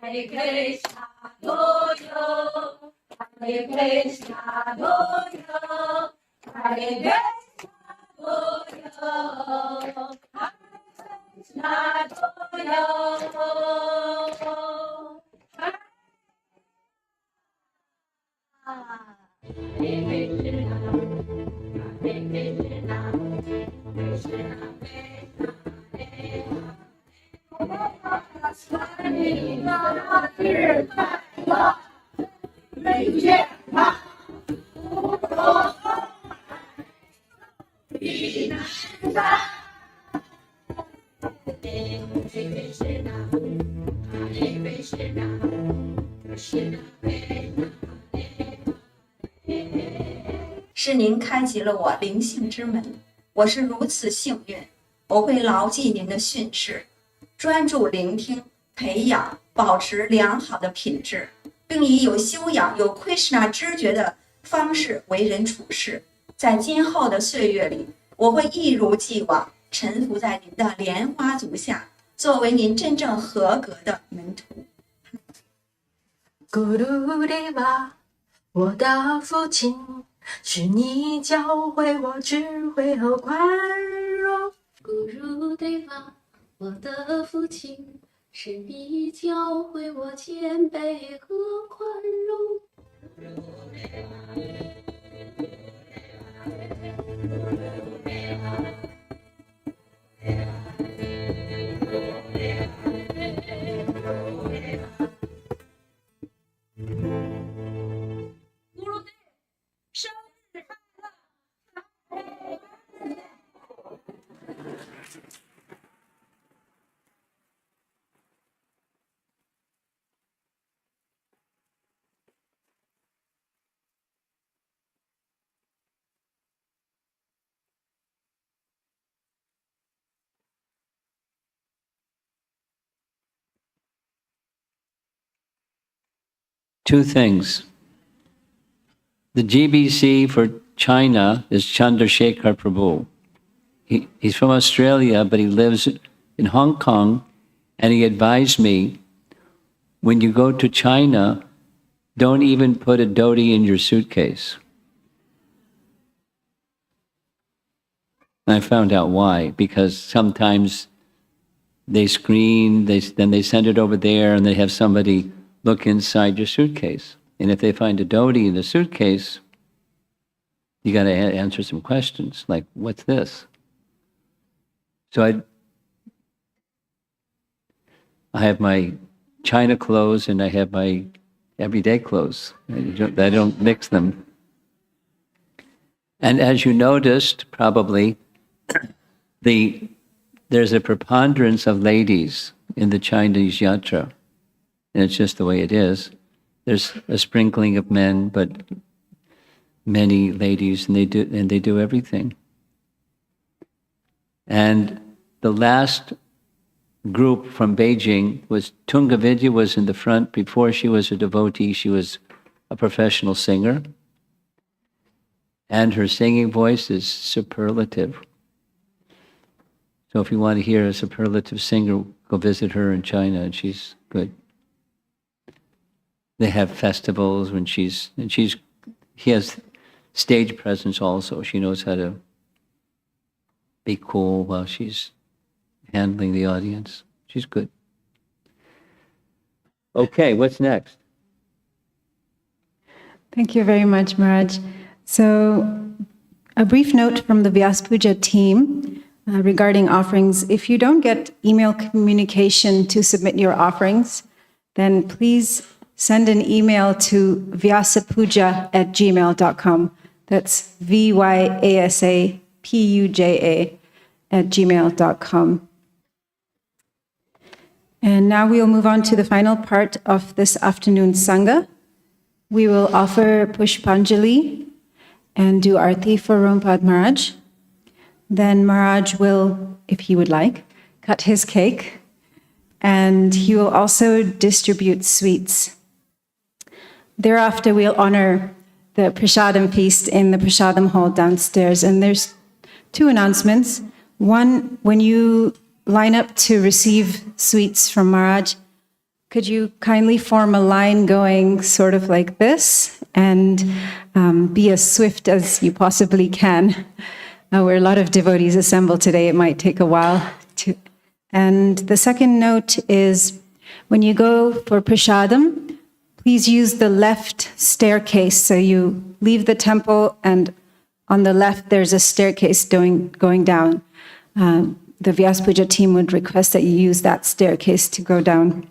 Hare Krishna, Goyo. Hare Krishna, Goyo. Hare Krishna, Goyo. Hare Krishna, Goyo. Hare Krishna, Hare Krishna, Krishna Krishna, Krishna 是您开启了我灵性之门，我是如此幸运，我会牢记您的训示，专注聆听，培养，保持良好的品质，并以有修养、有 Krishna 知觉的方式为人处事。在今后的岁月里，我会一如既往臣服在您的莲花足下，作为您真正合格的门徒。Gurudeva， 我的父亲，是你教会我智慧和宽容。Gurudeva， 我的父亲，是你教会我谦卑和宽容。Two things. The GBC for China is Chandrasekhar Prabhu. He's from Australia, but he lives in Hong Kong, and he advised me, when you go to China, don't even put a dhoti in your suitcase. And I found out why, because sometimes they screen, then they send it over there, and they have somebody look inside your suitcase. And if they find a dhoti in the suitcase, you got to answer some questions, like, what's this? So I have my China clothes and I have my everyday clothes. I don't mix them. And as you noticed, probably, there's a preponderance of ladies in the Chinese yatra. And it's just the way it is. There's a sprinkling of men, but many ladies, and they do everything. And the last group from Beijing was Tunga Vidya was in the front. Before she was a devotee, she was a professional singer. And her singing voice is superlative. So if you want to hear a superlative singer, go visit her in China, and she's good. They have festivals when she has stage presence also. She knows how to be cool while she's handling the audience. She's good. Okay, what's next? Thank you very much, Maharaj. So, a brief note from the Vyasapuja team regarding offerings. If you don't get email communication to submit your offerings, then please send an email to vyasapuja@gmail.com. That's vyasapuja@gmail.com. And now we'll move on to the final part of this afternoon's Sangha. We will offer Pushpanjali and do Arti for Romapada Maharaj. Then Maharaj will, if he would like, cut his cake, and he will also distribute sweets. Thereafter, we'll honor the Prasadam feast in the Prasadam hall downstairs. And there's two announcements. One, when you line up to receive sweets from Maharaj, could you kindly form a line going sort of like this and be as swift as you possibly can? We're a lot of devotees assembled today. It might take a while to. And the second note is when you go for prasadam, please use the left staircase. So you leave the temple, and on the left there's a staircase going down. The Vyasapuja team would request that you use that staircase to go down.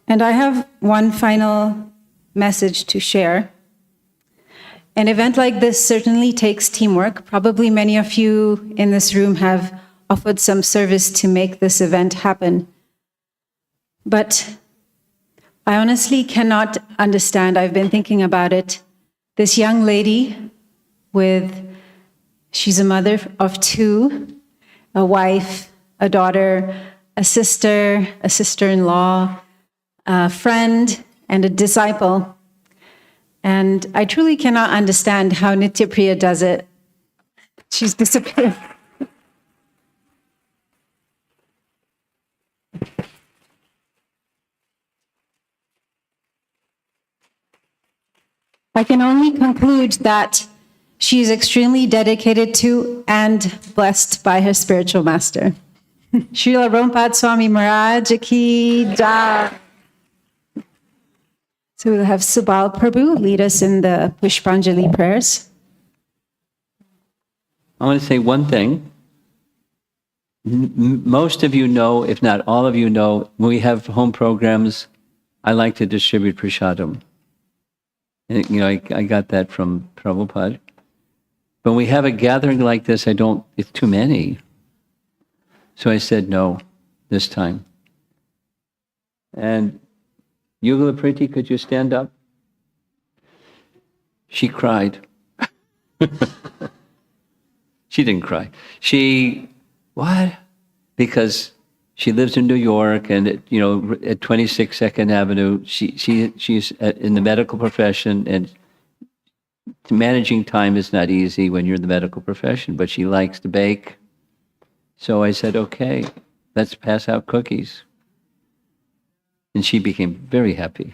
And I have one final message to share. An event like this certainly takes teamwork. Probably many of you in this room have offered some service to make this event happen. But I honestly cannot understand, I've been thinking about it, this young lady she's a mother of two, a wife, a daughter, a sister-in-law, a friend, and a disciple. And I truly cannot understand how Nityapriya does it. She's disappeared. I can only conclude that she is extremely dedicated to and blessed by her spiritual master. Srila Romapada Swami Maharaj Ki Jai. So we'll have Subal Prabhu lead us in the Pushpanjali prayers. I want to say one thing. Most of you know, if not all of you know, when we have home programs, I like to distribute prasadam. And, I got that from Prabhupada. When we have a gathering like this, it's too many. So I said no this time. And Yugala Priti, could you stand up? She cried. She didn't cry. What? Because she lives in New York, and at 26 Second Avenue, she's in the medical profession, and managing time is not easy when you're in the medical profession, but she likes to bake. So I said, okay, let's pass out cookies. And she became very happy.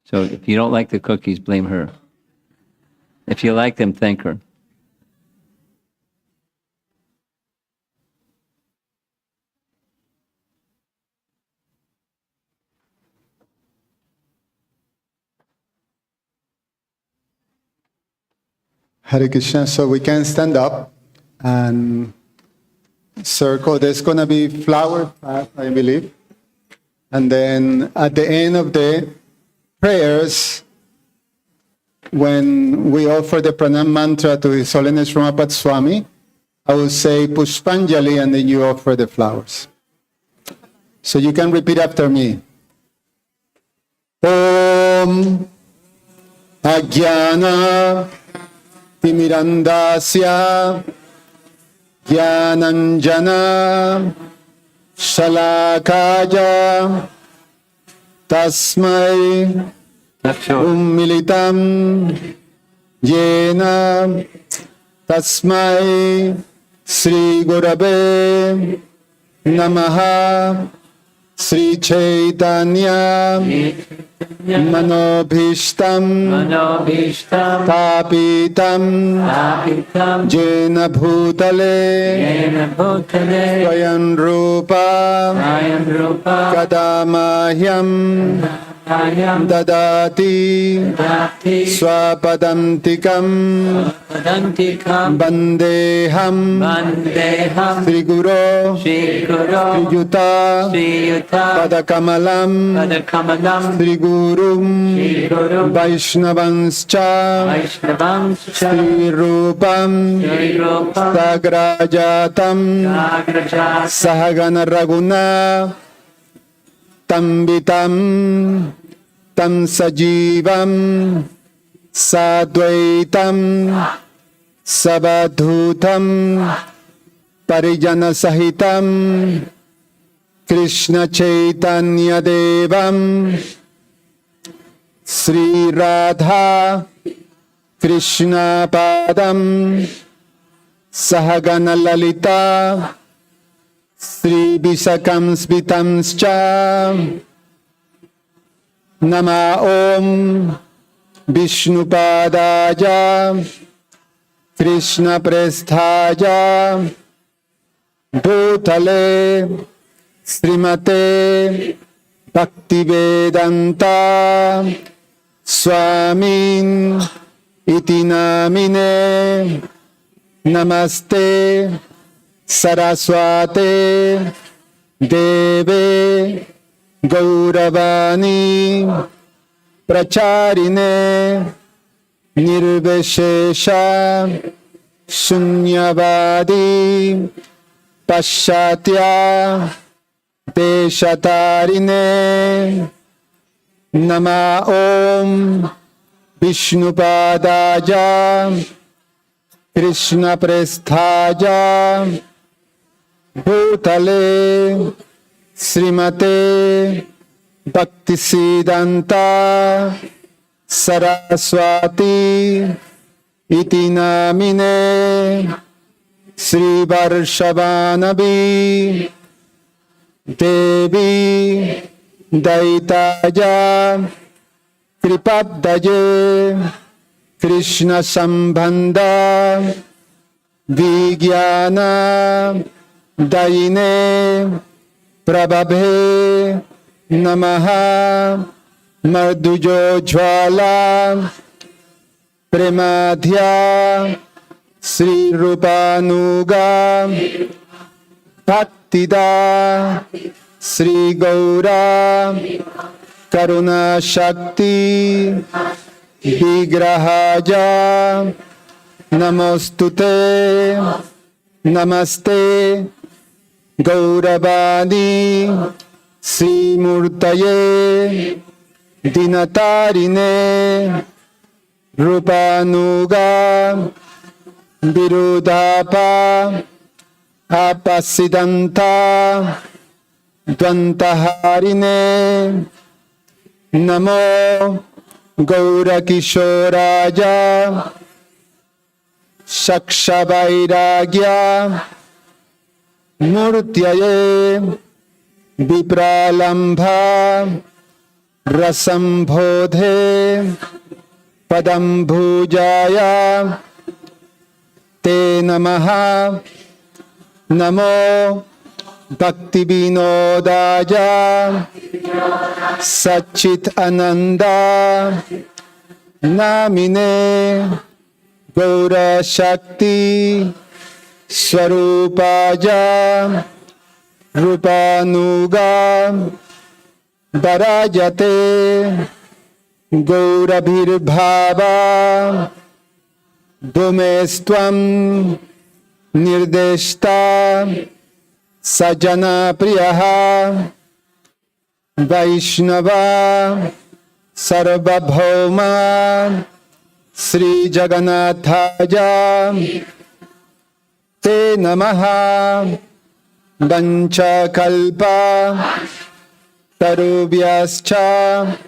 So if you don't like the cookies, blame her. If you like them, thank her. Hare Krishna. So we can stand up and circle. There's going to be flower path, I believe. And then at the end of the prayers, when we offer the pranam mantra to His Holiness Romapada Swami, I will say Pushpanjali, and then you offer the flowers. So you can repeat after me. Om Ajnana Timirandasya Jnananjana Shalakaya Tasmai Ummilitam Yena Tasmai Sri Gurave Namaha Sri Chaitanya Manobhishtam Tapitam Jena Bhutale Swayam Rupa Kadamahyam Dadati Swapadantikam Bandeham Sri Guru Yuta Padakamalam Sri Gurum Vaishnavanscha Sri Rupam Sagrajatam Sahagana Raguna Tambitam Tam Sajivam Sadvaitam Sabadhutam Parijana Sahitam Krishna Chaitanya Devam Sri Radha Krishna Padam Sahagana Lalita Sri Visakam Svitamscha Nama Om Vishnupadaya Krishna Presthaja Bhutale Srimate Bhaktivedanta Swamin Iti Namine Namaste Saraswate Deve Gauravani Pracharine Nirvishesha Shunyavadi Pashatya Deshatarine Nama Om Vishnupadaya Krishna Presthaja Bhutale Srimate Bhaktisiddhanta Saraswati Iti Namine Sri Varshavanavi Devi Daitaya Kripabdaye Krishna Sambandha Vijnana Daine Prabhabhe Namaha Mardujo Jwala Premadhya Sri Rupanuga Bhaktida Sri Gaura Karuna Shakti Vigrahaja Namostute Namaste Gauravani Sri Murtaye Dinatarine Rupanuga Virudapa Apasidanta Dvantaharine Namo Gaurakishoraja Shakshavairagya Murtyaye Vipralambha Rasambodhe Padambhujaya Te Namaha Namo Bhakti Vinodaya Satchit Ananda Namine Gaura Shakti Swarupaja Rupanuga Darajate Gaurabhirbhava Bhumestvam Nirdeshta Sajana Priyaha Vaishnava Sarvabhauma Sri Jaganathaja Te Namaha Vancha Kalpa Tarubhyascha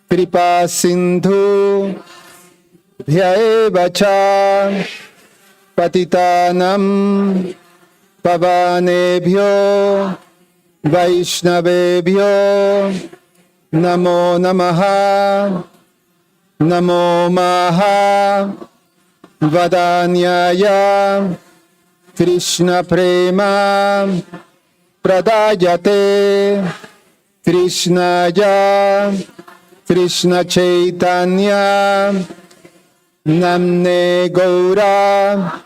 Kripa Sindhu Bhyaevacha Patitanam Pavanebhyo Vaishnavebhyo Namo Namaha Namo Maha Vadanyaya Krishna Prema Pradayate Krishnaya Krishna Chaitanya Namne Gaura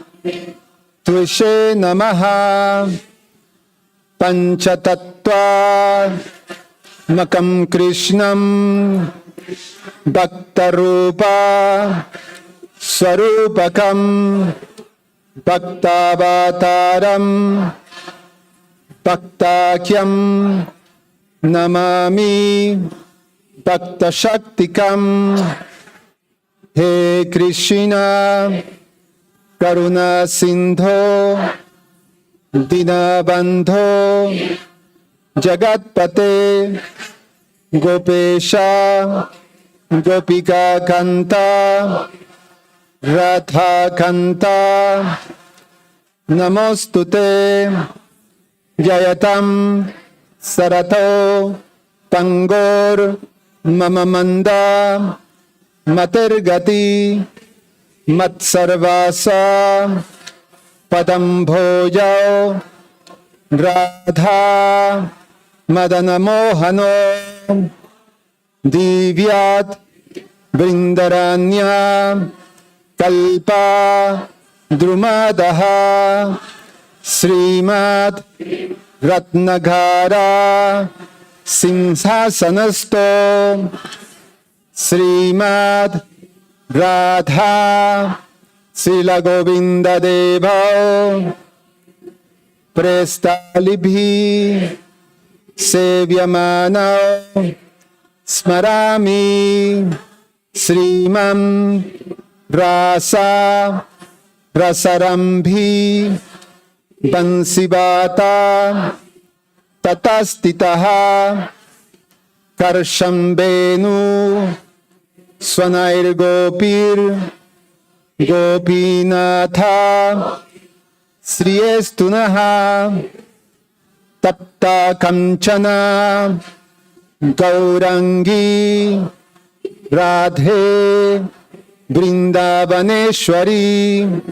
Tvishe Namaha Panchatattva Makam Krishnam Bhaktarupa Swarupakam Bhaktavataram Bhaktakyam Namami Bhakta Shaktikam. He Krishna Karuna Sindho Dinabandho Jagatpate Gopesha Gopika Kanta Radha Kanta Namostute Jayatam Sarato Pangor Mamamanda Matergati Matsarvasa Padam Bhojao Radha Madana Mohano Divyat Vrindaranya Kalpa Drumadaha Srimad Ratnagara Simhasanasto Srimad Radha Sila Govinda Deva Prestalibhi Sevyamana Smarami Srimam Rasa Rasarambhi Bansibata Tatastitaha Karshambenu Swanair Gopir Gopinatha Sriyestunaha Tapta Kanchana Gaurangi Radhe Vrindavaneshwari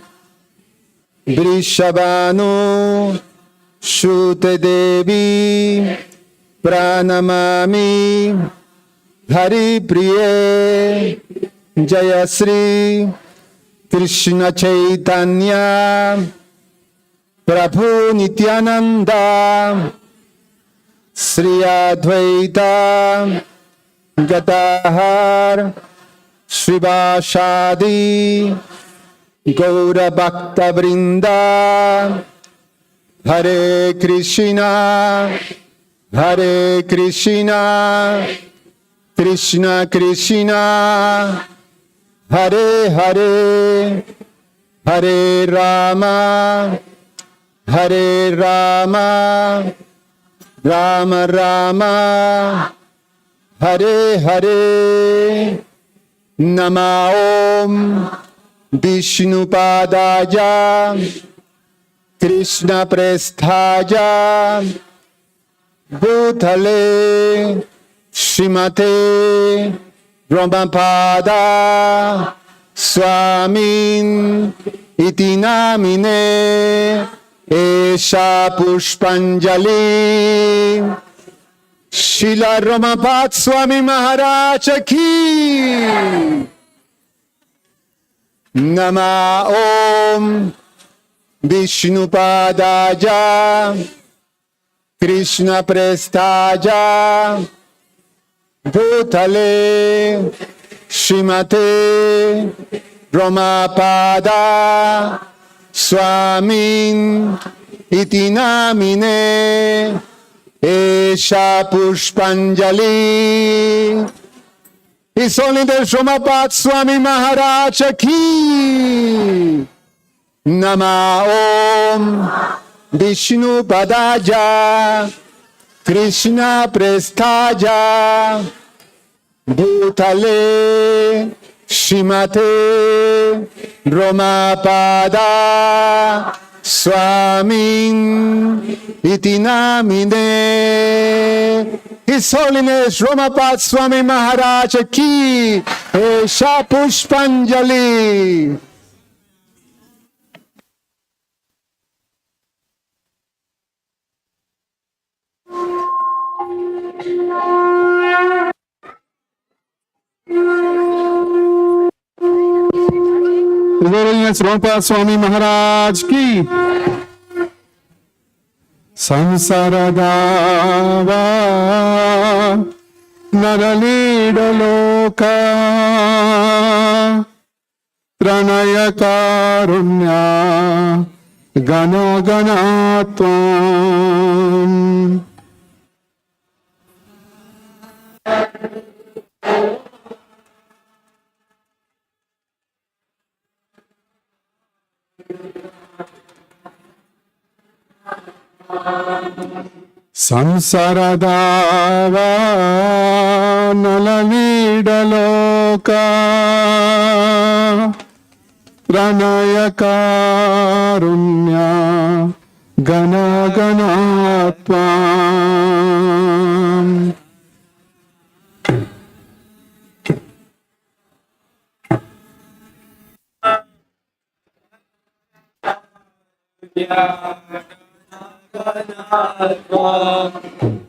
Vrishabhanu Shute Devi Pranamami Hari Priye Jaya Sri Krishna Chaitanya Prabhu Nityananda Sri Advaita Gadahar Srivashadi Gaura Bhakta Vrinda Hare Krishna Hare Krishna Krishna Krishna Hare Hare Hare Rama Hare Rama Rama Rama Hare Hare Nama Om Vishnupadaya Krishna Presthaya Bhutale Srimate Romapada Swamin Iti Namine Esha Pushpanjali Srila Romapada Swami Maharaj Ki Nama Om Vishnupadaya Krishna Prestaya Bhutale Srimate Romapada Swamin Iti Namine Esha Pushpanjali. His Holiness Romapada Swami Maharaj Ki. Nama Om Vishnu Padaya Krishna Prestaya Bhutale Srimate Romapada Swamin Iti Namine. His Holiness Romapada Swami Maharaj Ki. Esha Pushpanjali. Romapada Swami Maharaj ki Samsaradava Naralidaloka Tranaya Karunya Gana Ganatvam Samsaradava Nalalidaloka Pranaya Karunya Gana Ganatvam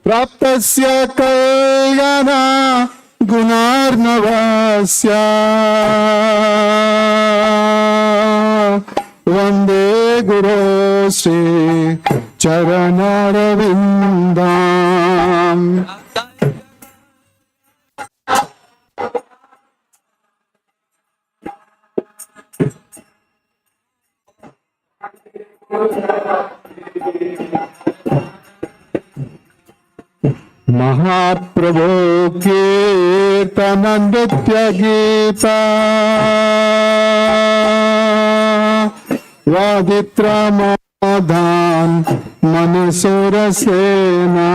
Praptasya kalyana gunarnavasya Vande Guru Sri Charanaravindam Mahaprabhu Kirtana Nritya Gita Vaditra Madhan Manasura Sena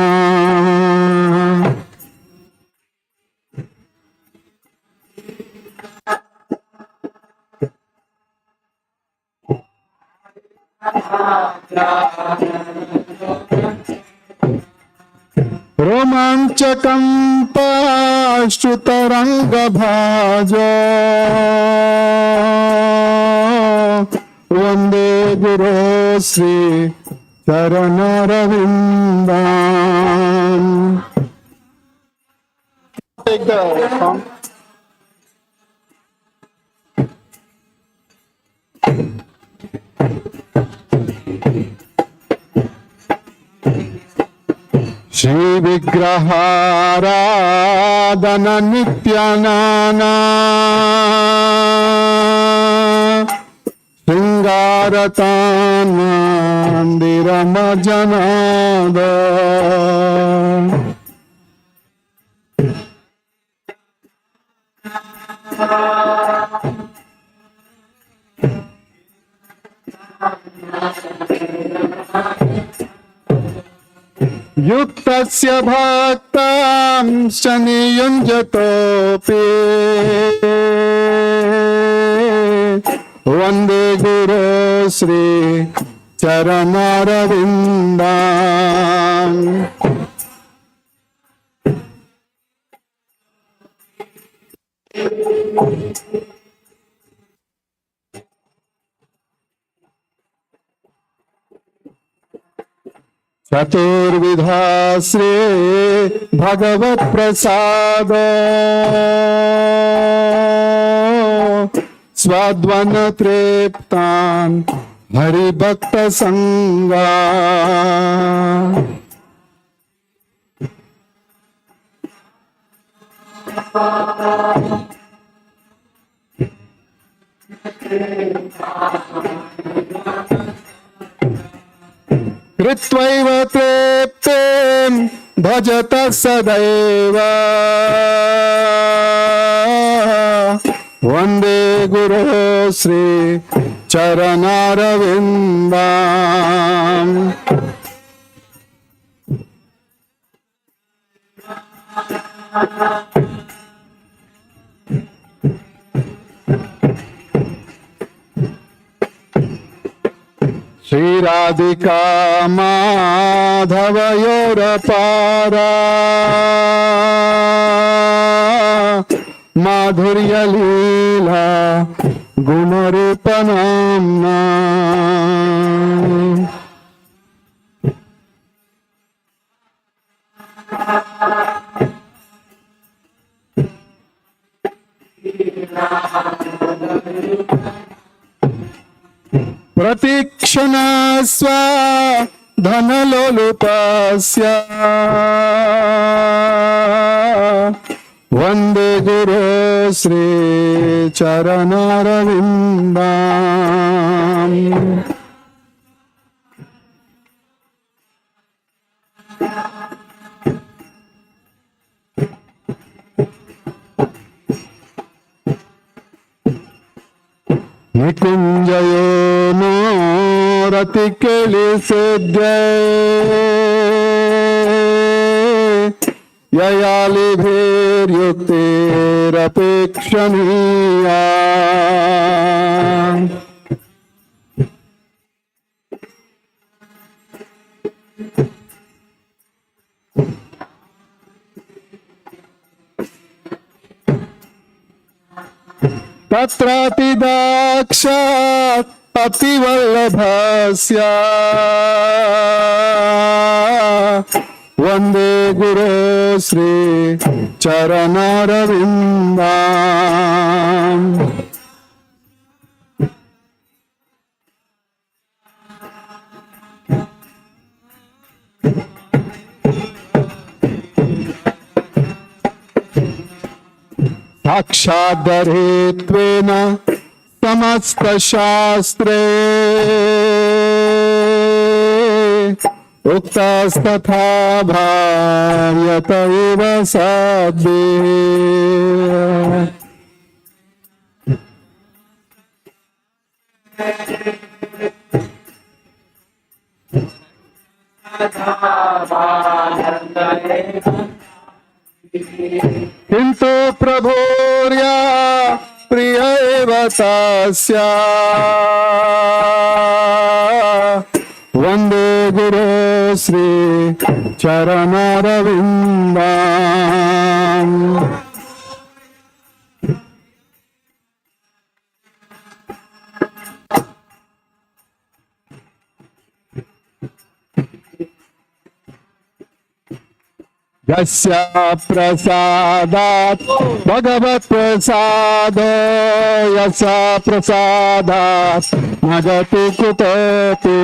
Romanchakam Pashtutaranga Bhajo Vande Guru Sri Charanaravindam. Take the song. Shri Vigraharadhana Nityanana Sringaratan Mandiramajanada Yuktasya bhaktam shaniyunjatopi Vande Guru Sri Charanaravindam. Chaturvidha Sri Bhagavat Prasada Swadvana Triptan Hari Bhakta Sangha Kritvaiva treptem bhajata sadaiva Vande Guru Sri Charanaravindam. Shri Radhika Madhavayorapara Madhurya Leela Gunarupanamna प्रतीक्षणा स्वा धनलोलुपस्य वन्दे गुरो Shri चरणारविन्दाम्। निकुञ्जयो no रतिकेलिसेद्ये ययालिभिर्युक्तिरपेक्षणीया। तत्रातिदाक्षात् अतिवल्लभस्य वन्दे गुरो श्री चरणारविन्दाम्। साक्षादरेत्वेन समस्तशास्त्रे उक्तस्तथा भार्यत इव साध्ये। किन्तु प्रभोर्या प्रिय एव तस्य वन्दे गुरो श्री चरणारविन्दाम्। यस्य प्रसादात् भगवत्प्रसादो यस्य प्रसादात् न गति कुतोऽपि।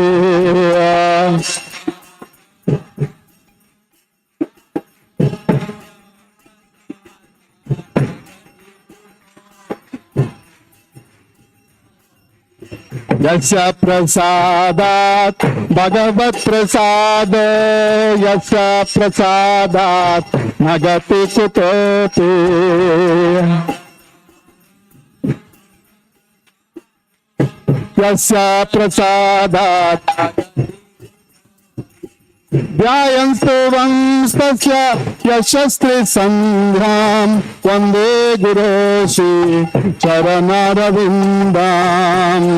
यस्य प्रसादात् भगवत्प्रसादो यस्य प्रसादात् न गति कुतोऽपि। यस्य प्रसादात् ध्यायन्तस्तस्य यशस्त्रिसन्ध्यां वन्दे गुरो श्री चरणारविन्दाम्।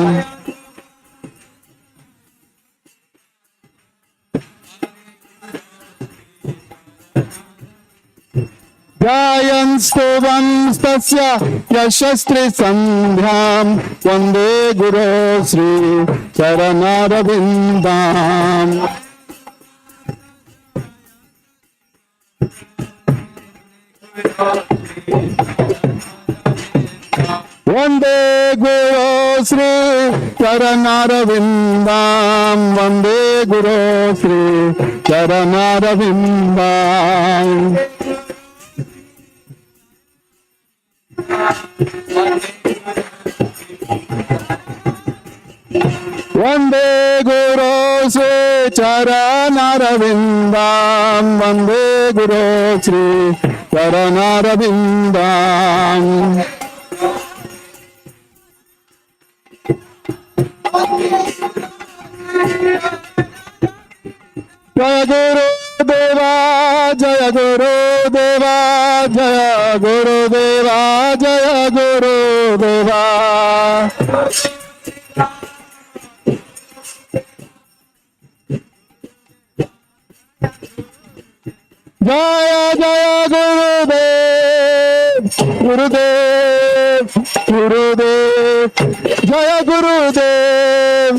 ध्यायन्तस्तस्य यशस्त्रिसन्ध्यां वन्दे गुरो श्री चरणारविन्दाम्। वन्दे गुरो श्री चरणारविन्दाम्। वन्दे गुरो श्री चरणारविन्दाम्। वन्दे गुरो श्री चरणारविन्दाम्। वन्दे गुरो श्री चरणारविन्दाम्। जय गुरुदेवा जय गुरुदेवा जय गुरुदेवा जय गुरुदेवा। जय जय गुरुदेव गुरुदेव गुरुदेव जय गुरुदेव।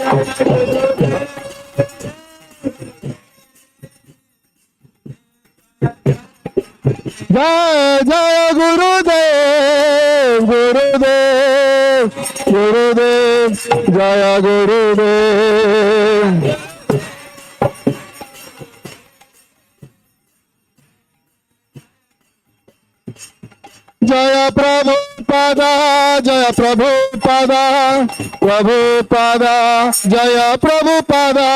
जय जय गुरुदेव गुरुदेव Gurudev, Jaya Gurudev. Jaya Prabhupada, Jaya Prabhupada, Prabhupada, Jaya Prabhupada.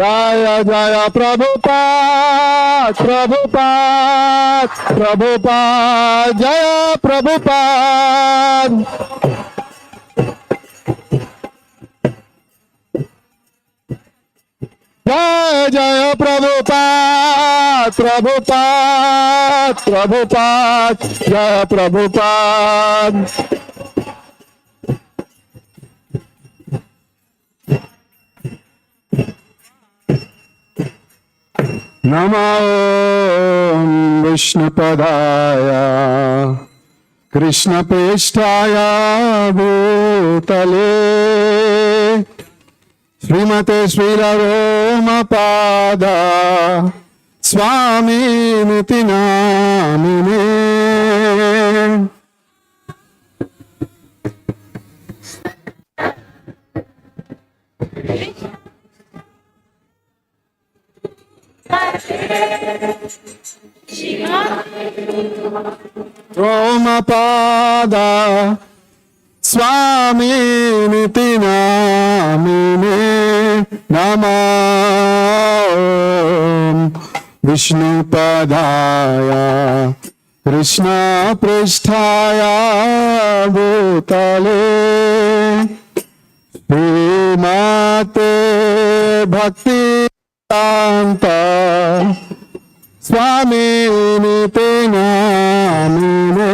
Jaya Jaya Prabhupada, Prabhupada, Prabhupada, Jaya Prabhupada. Jaya Jaya Prabhupada, Prabhupada, Prabhupada, Jaya Prabhupada. Namo Vishnupadaya Krishna Peshtaya Bhutale Srimate Srila Romapada Swami Niti Namine. Romapada Swami Niti Namine. Namo Vishnupadaya Krishna Presthaya Bhutale Srimate Bhakti Santa Swami Niti Namine.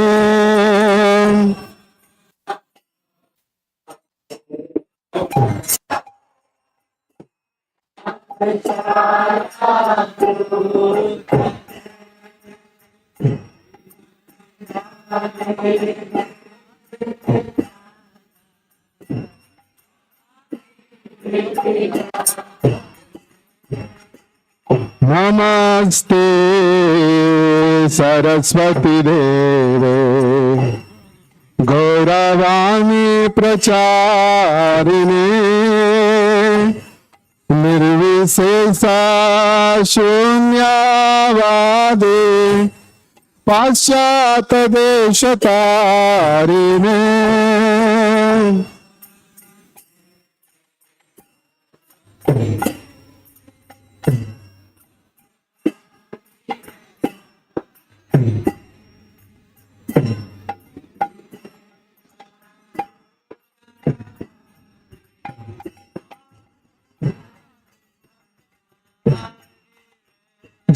Namaste Saraswati Deve Gauravani Pracharine Nirvisesa Shunyavadi Paschata Deshatarine.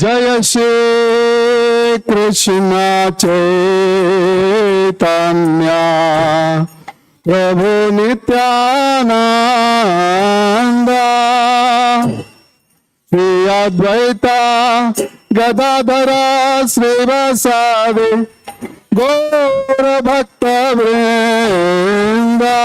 Jaya Shri Krishna Chaitanya Prabhu Nityananda Shri Advaita Gadadhara Srivasadi Gaura Bhakta Vrinda.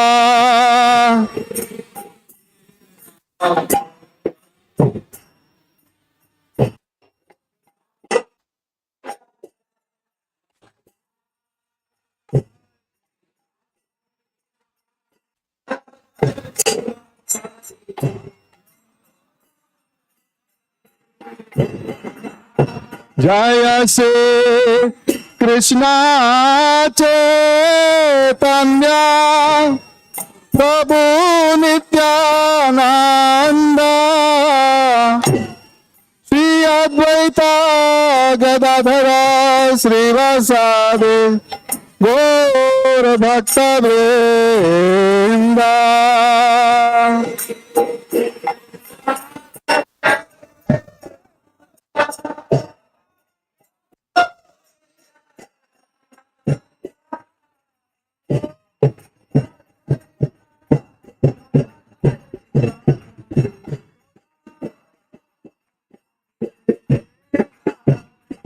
Jaya Shri Krishna Chaitanya Prabhu Nityananda Shri Advaita Gadadhara Srivasadi Gaura Bhakta Vrinda.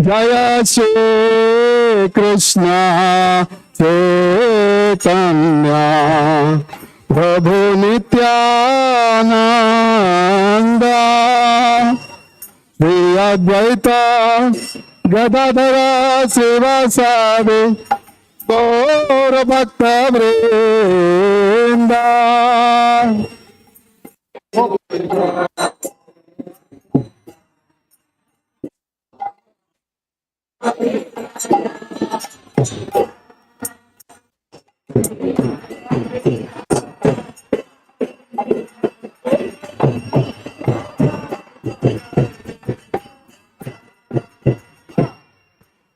Jaya Shri Krishna Chaitanya Prabhu Nityananda Shri Advaita Gadadhara Srivasadi Gaura Bhakta Vrinda.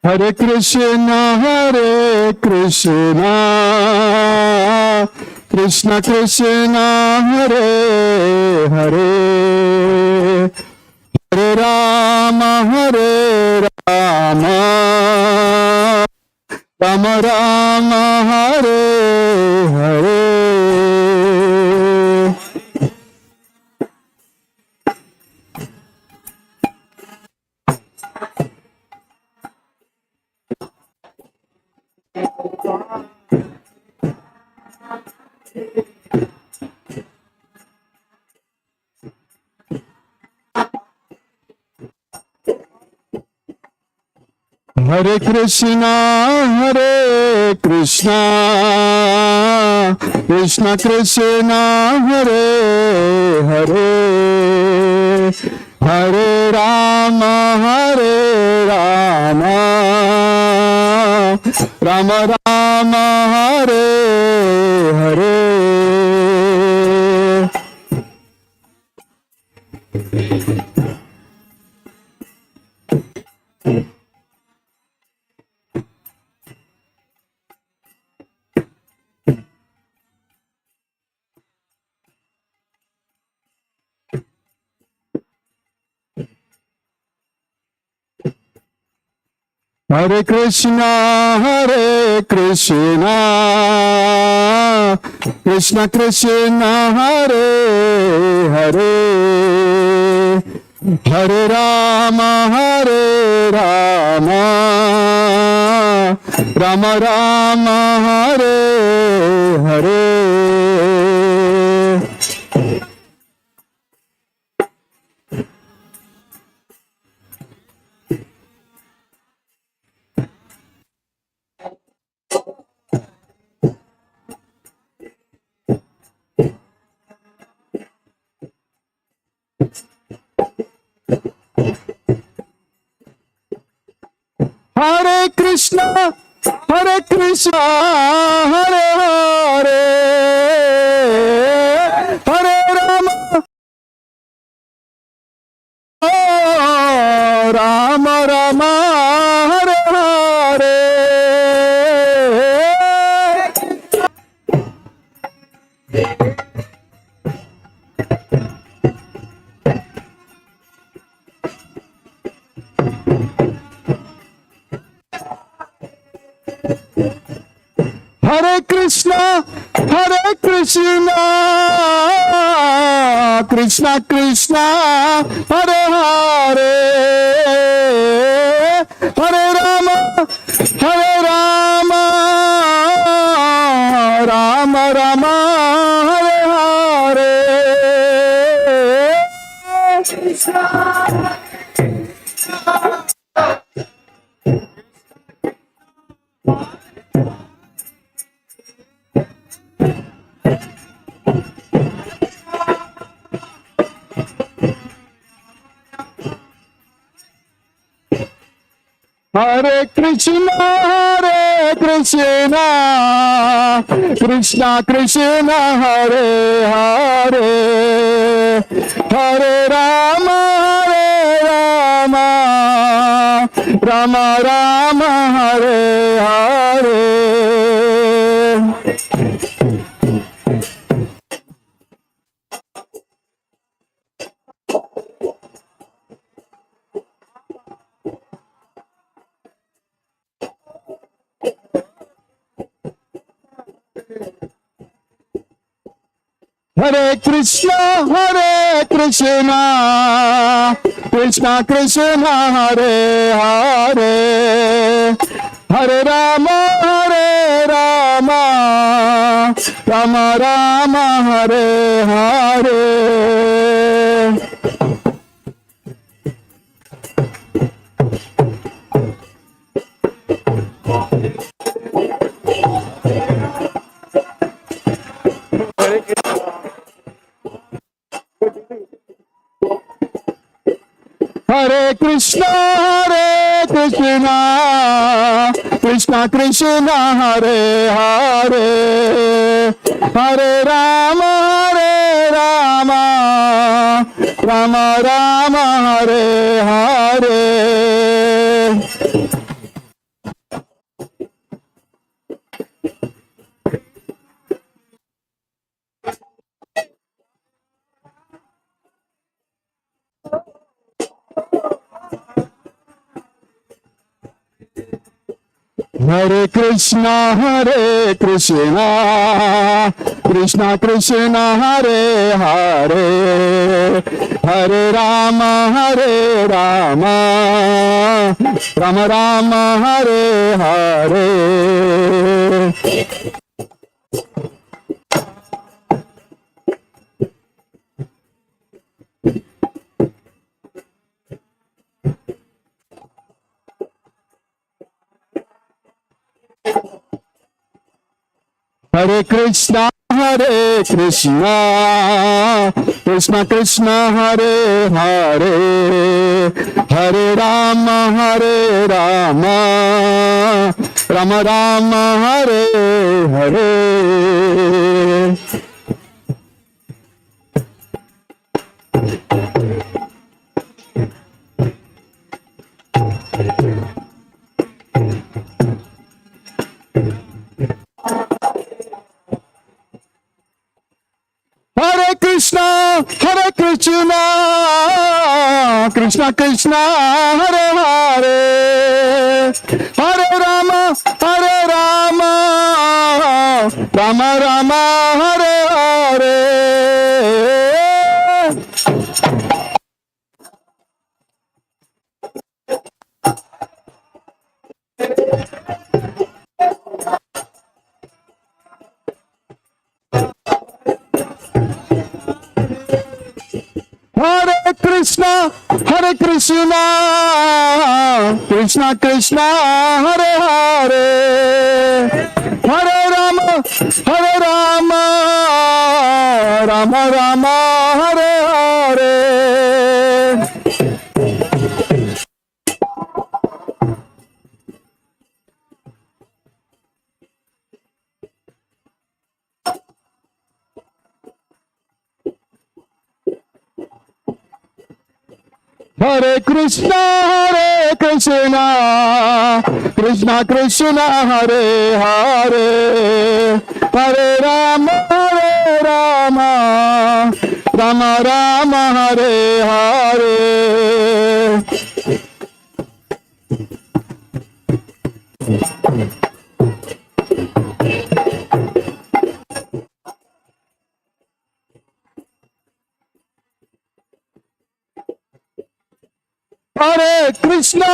Hare Krishna, Krishna Krishna, Hare Hare, Hare Rama, Rama Rama, Hare Hare. Hare Krishna, Krishna Krishna, Hare Hare, Hare Rama, Rama Rama, Hare Hare. Hare Krishna, Krishna Krishna, Hare Hare, Hare Rama, Rama Rama, Hare Hare. Hare Krishna, Hare Hare, Hare Rama, Rama Rama, Hare Hare. Hare Krishna, Krishna Krishna, Hare Hare, Hare Rama, Rama Rama, Hare Hare. Hare Krishna, Krishna Krishna, Hare Hare, Hare Rama, Rama Rama, Hare Hare. Hare Krishna, Krishna Krishna, Hare Hare, Hare Rama, Rama Rama, Hare Hare. Hare Krishna, Krishna Krishna, Hare Hare, Hare Rama, Rama Rama, Hare Hare. Hare Krishna, Krishna Krishna, Hare Hare, Hare Rama, Rama Rama, Hare Hare. Hare Krishna, Krishna Krishna, Hare Hare, Hare Rama, Rama Rama, Hare Hare. Hare Krishna, Krishna Krishna, Hare Hare, Hare Rama, Rama Rama, Hare Hare. Hare Krishna, Krishna Krishna, Hare Hare, Hare Rama, Rama Rama, Hare Hare. Hare Krishna, Krishna Krishna, Hare Hare, Hare Rama, Rama Rama, Hare Hare. Hare Krishna,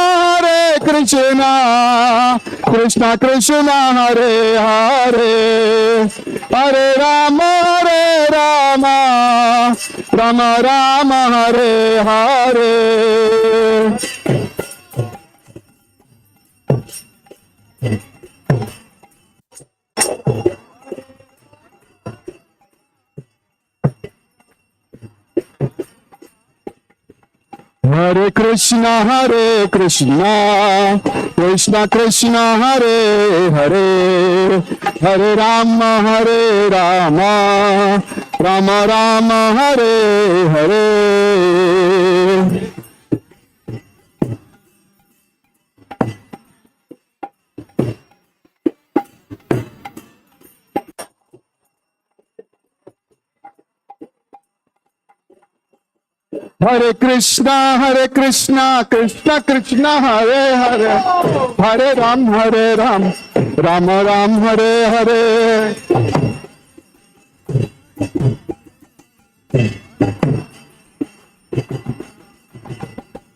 Krishna Krishna, Hare Hare, Hare Rama, Rama Rama, Hare Hare. Hare Krishna, Krishna Krishna, Hare Hare, Hare Rama, Rama Rama, Hare Hare. Hare Krishna, Krishna Krishna, Hare Hare, Hare Ram, Rama Ram, Hare Hare.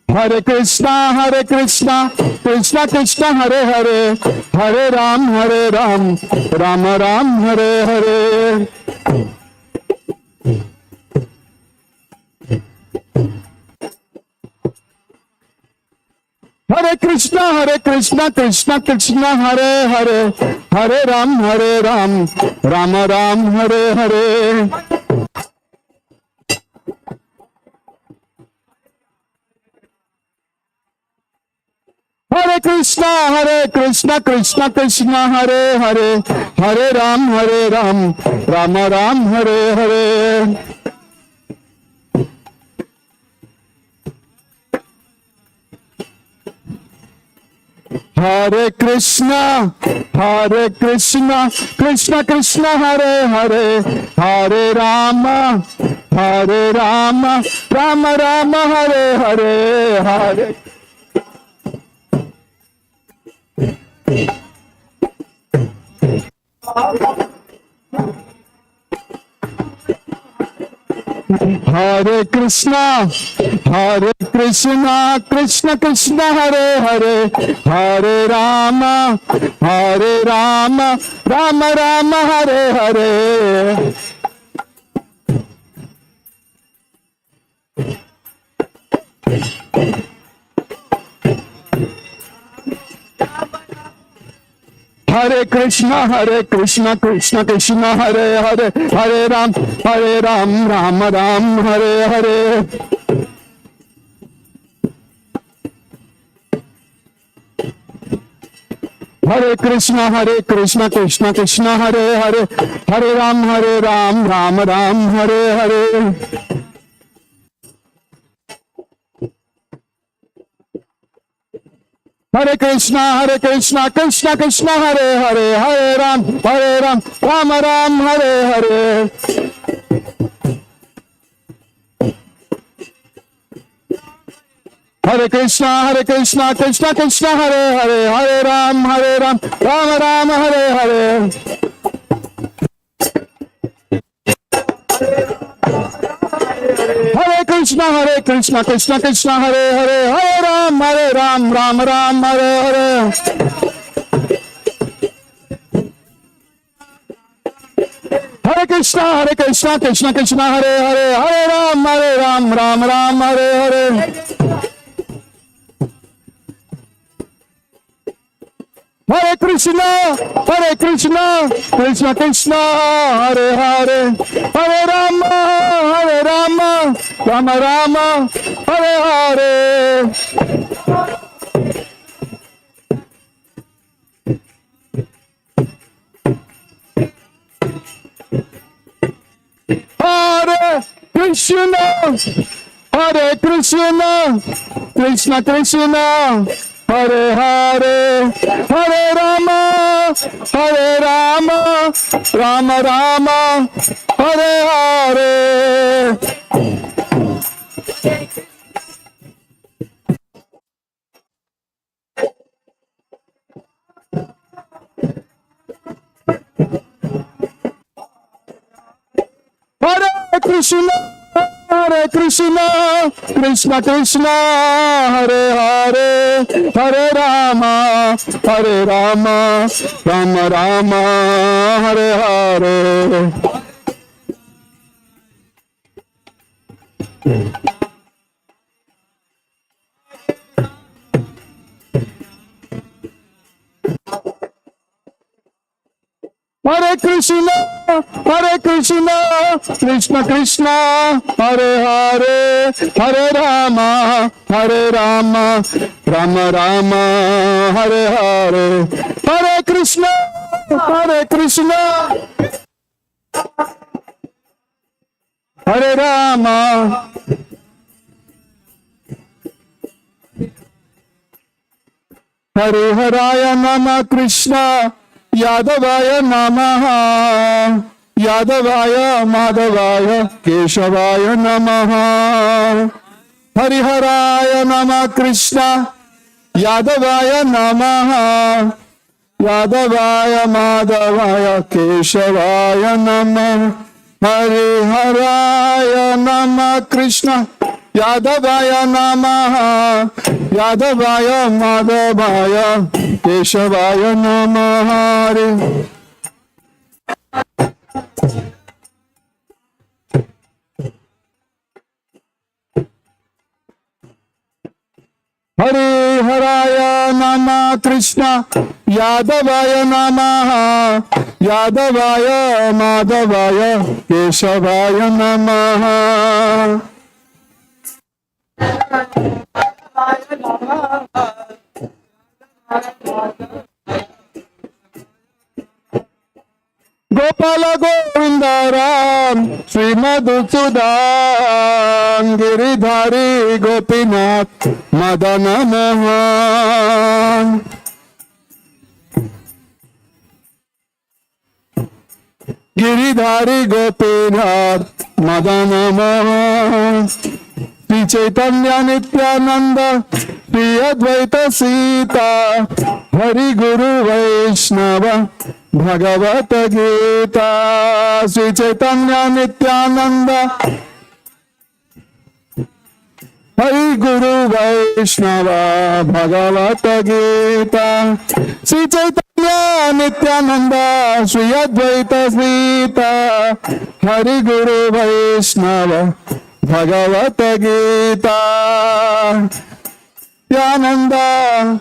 Hare Krishna, Krishna Krishna, Hare Hare, Hare Ram, Rama Ram, Hare Hare. Hare Krishna, Krishna Krishna, Hare Hare, Hare Ram, Rama Ram, Hare Hare. Krishna Krishna Krishna Hare Hare Hare Ram Rama Ram Hare Hare. Hare Krishna Krishna Krishna Hare Hare Hare Rama Rama Rama Hare Hare Hare. Hare Krishna Krishna Krishna Hare Hare Hare Rama Rama Rama Hare Hare. Hare Krishna Krishna Krishna Hare Hare Hare Ram Rama Ram Hare Hare. Hare Krishna Krishna Krishna Hare Hare Hare Ram Rama Ram Hare Hare. Hare Krishna Krishna Krishna Hare Hare Hare Ram Rama Ram Hare Hare. Hare Krishna Krishna Krishna Hare Hare Hare Ram Rama Ram Hare Hare. Hare Krishna Krishna Hare Hare Hare Ram Rama Ram Hare Hare. Hare Krishna Krishna Hare Hare Hare Ram Rama Ram Hare Hare. Hare Krishna Krishna Hare Hare Hare Rama Rama Hare Hare. Hare Krishna Krishna Hare Hare Hare Rama Rama Hare Hare. Hare Krishna Krishna Hare Hare Hare Rama Rama Hare Hare. Hare Krishna Krishna Hare Hare Hare Rama Rama Hare Hare. Hare Krishna Hare Rama Hare Haraya Nama Krishna Yadavaya Namaha Yadavaya Madhavaya Keshavaya Namaha. Hariharaya Nama Krishna Yadavaya Namaha Yadavaya Madhavaya Keshavaya Namaha. Hariharaya Nama Krishna Yadavaya Namaha Yadavaya Madhavaya Keshavaya Namaha. Hare Haraya Nama Krishna Yadavaya Namaha Yadavaya Madhavaya Keshavaya Namaha. Madhusudan Giridhari Gopinath Madana Mohan Giridhari Gopinath Madana Mohan Sri Chaitanya Nityananda Sri Advaita Sita Hari Guru Vaishnava Bhagavata Gita Sri Chaitanya Nityananda Hari Guru Vaishnava Bhagavata Gita Sri Chaitanya Nityananda Sri Advaita Sita Hari Guru Vaishnava Bhagavata Gita Nityananda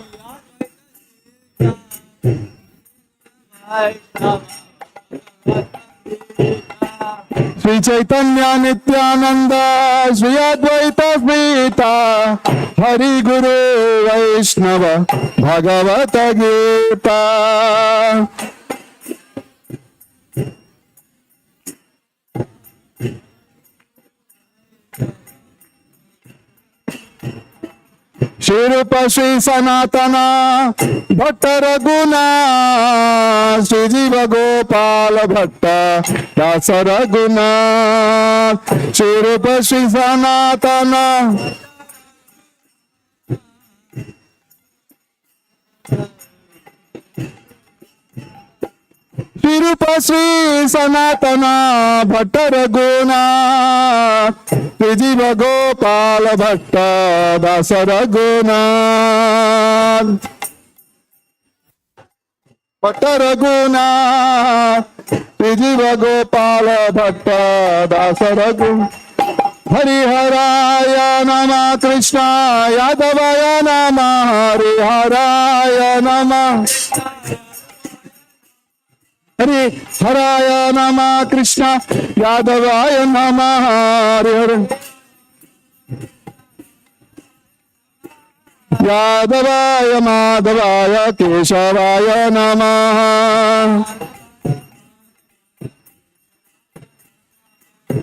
Sri Chaitanya Nityananda Sri Advaita Smita Hari Guru Vaishnava Bhagavata Gita Shri Rupa Shri Sanatana Bhatta Raguna Shri Jiva Gopala Bhatta Dasa Raguna Shri Rupa Shri Sanatana Shri Rupa Shri Sanatana Bhatta Raguna Shri Jiva Gopala Bhatta Dasa Raguna Bhatta Raguna Shri Jiva Gopala Bhatta Dasa Raguna Hari Haraya Nama Krishna Yadavaya Nama Hari Haraya Nama Hari Haraya Nama Krishna Yadavaya Nama Hari Hari Yadavaya Madhavaya Keshavaya Nama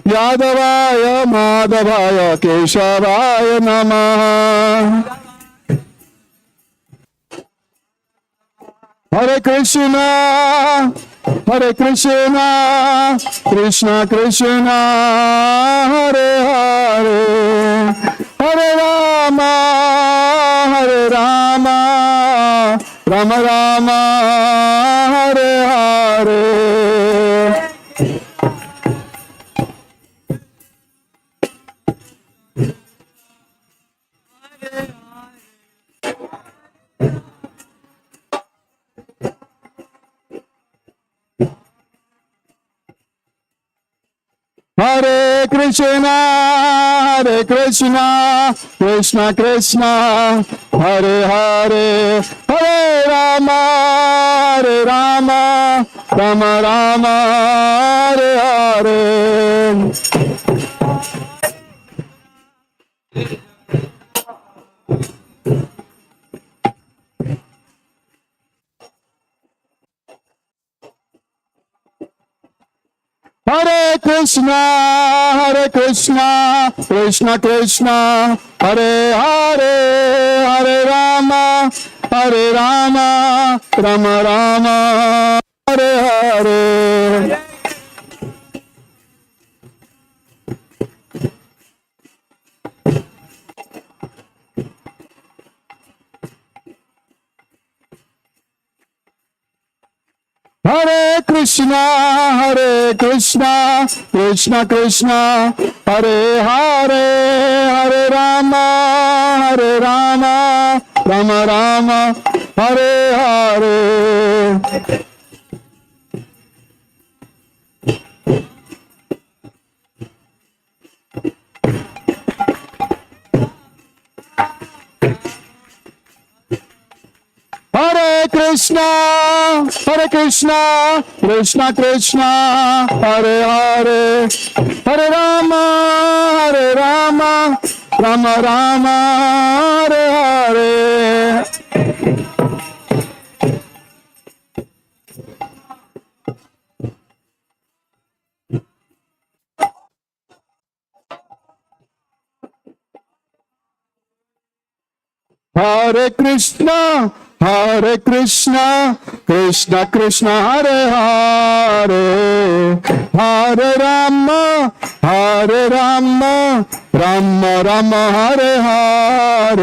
Yadavaya Madhavaya Keshavaya Nama Hare Krishna Krishna Krishna Hare Hare Hare Rama Rama Rama Hare Hare Hare Krishna, Krishna Krishna, Hare Hare, Hare Rama, Rama Rama, Hare Hare. Hare Krishna, Krishna Krishna, Hare Hare, Hare Rama, Rama Rama, Hare Hare. Hare Krishna, Krishna Krishna, Hare Hare, Hare Rama, Rama Rama, Hare Hare. Hare Krishna, Krishna Krishna, Hare Hare, Hare Rama, Rama Rama, Hare Hare. Hare Krishna, Krishna Krishna, Hare Hare, Hare Rama, Rama Rama, Hare Hare.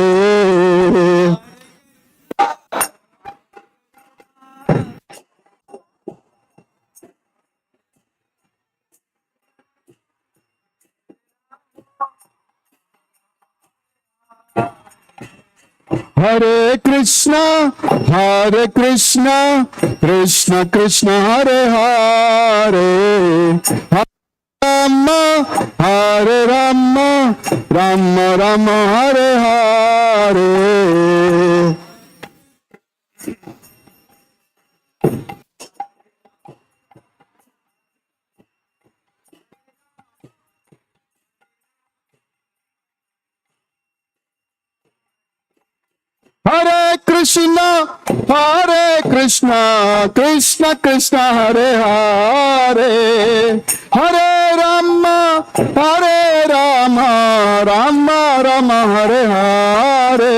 Hare Krishna, Krishna Krishna, Hare Hare, Hare Rama, Rama Rama, Hare Hare. Hare Krishna, Krishna Krishna, Hare Hare, Hare Rama, Rama Rama, Hare Hare.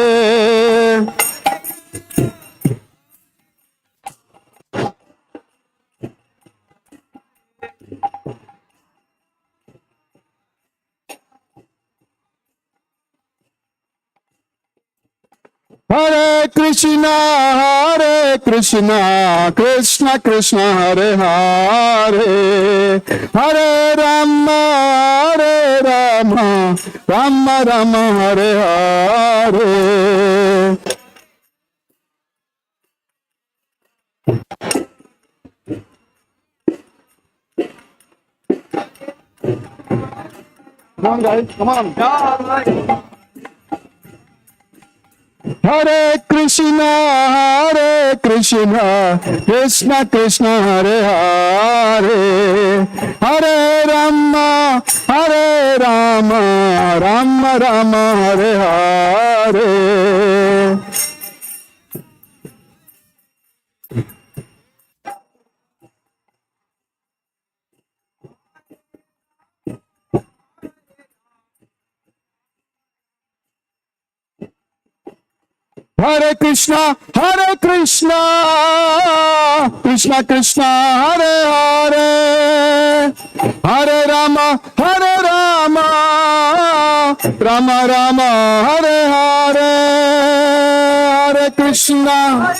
Hare Krishna, Krishna Krishna, Hare Hare, Hare Rama, Rama Rama, Hare Hare. Come on, guys, come on. Hare Krishna, Krishna Krishna, Hare Hare, Hare Rama, Rama Rama, Hare Hare. Hare Krishna, Krishna Krishna, Hare Hare, Hare Rama, Rama Rama, Hare Hare, Hare Krishna.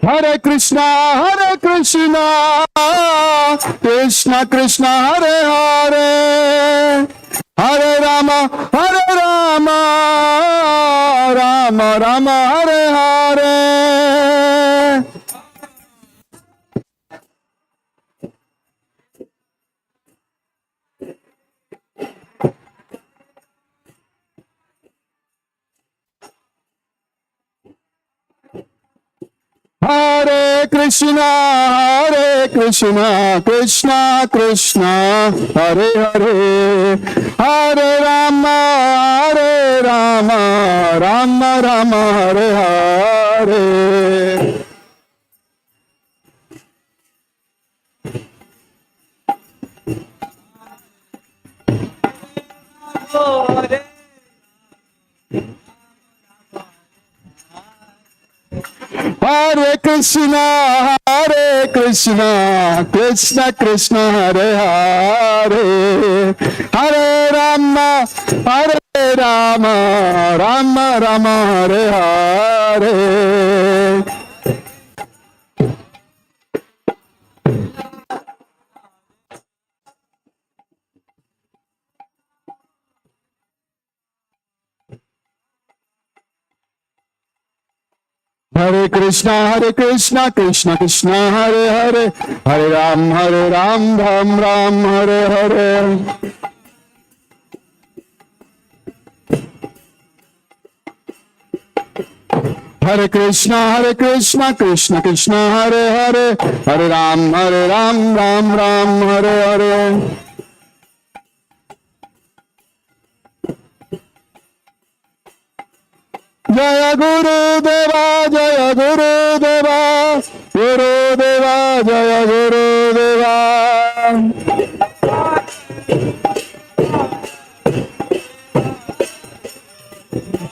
Hare Krishna, Krishna Krishna, Hare Hare, Hare Rama, Rama Rama, Hare Hare. Hare Krishna, Krishna Krishna, Hare Hare, Hare Rama, Rama Rama, Hare Hare. Hare Krishna, Krishna Krishna, Hare Hare, Hare Rama, Rama Rama, Hare Hare. Hare Krishna, Krishna Krishna, Hare Hare, Hare Ram, Ram Ram, Hare Hare. Hare Krishna, Krishna Krishna, Hare Hare, Hare Ram, Ram Ram, Hare Hare. Jaya Guru Deva, Jaya Guru Deva. Jaya Gurudeva.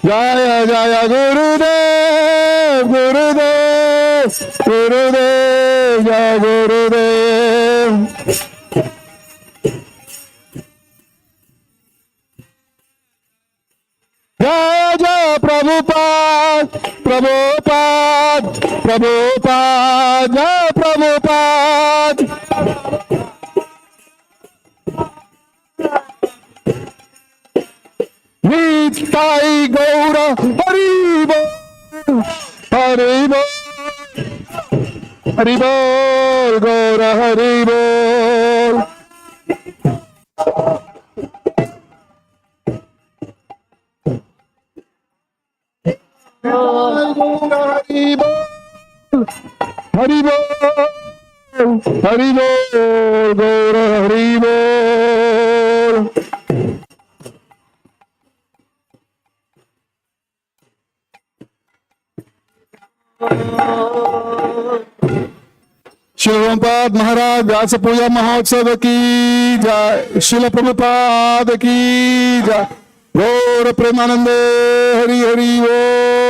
Jaya Jaya Gurudev, Gurudev, Gurudev, Jaya Gurudev. Jaya Jaya Prabhupada, Prabhupada, Prabhupada, Jaya Prabhupada. Nitai Gaura Haribo, Haribo, Haribo, Gaura Haribo. Haribo, Haribo, Haribo, Gaura Haribo. Srila Romapada Maharaj Vyasa Puja Mahotsav ki jai, Srila Prabhupada ki jai, Gaura Premanande Hari Hari Bol.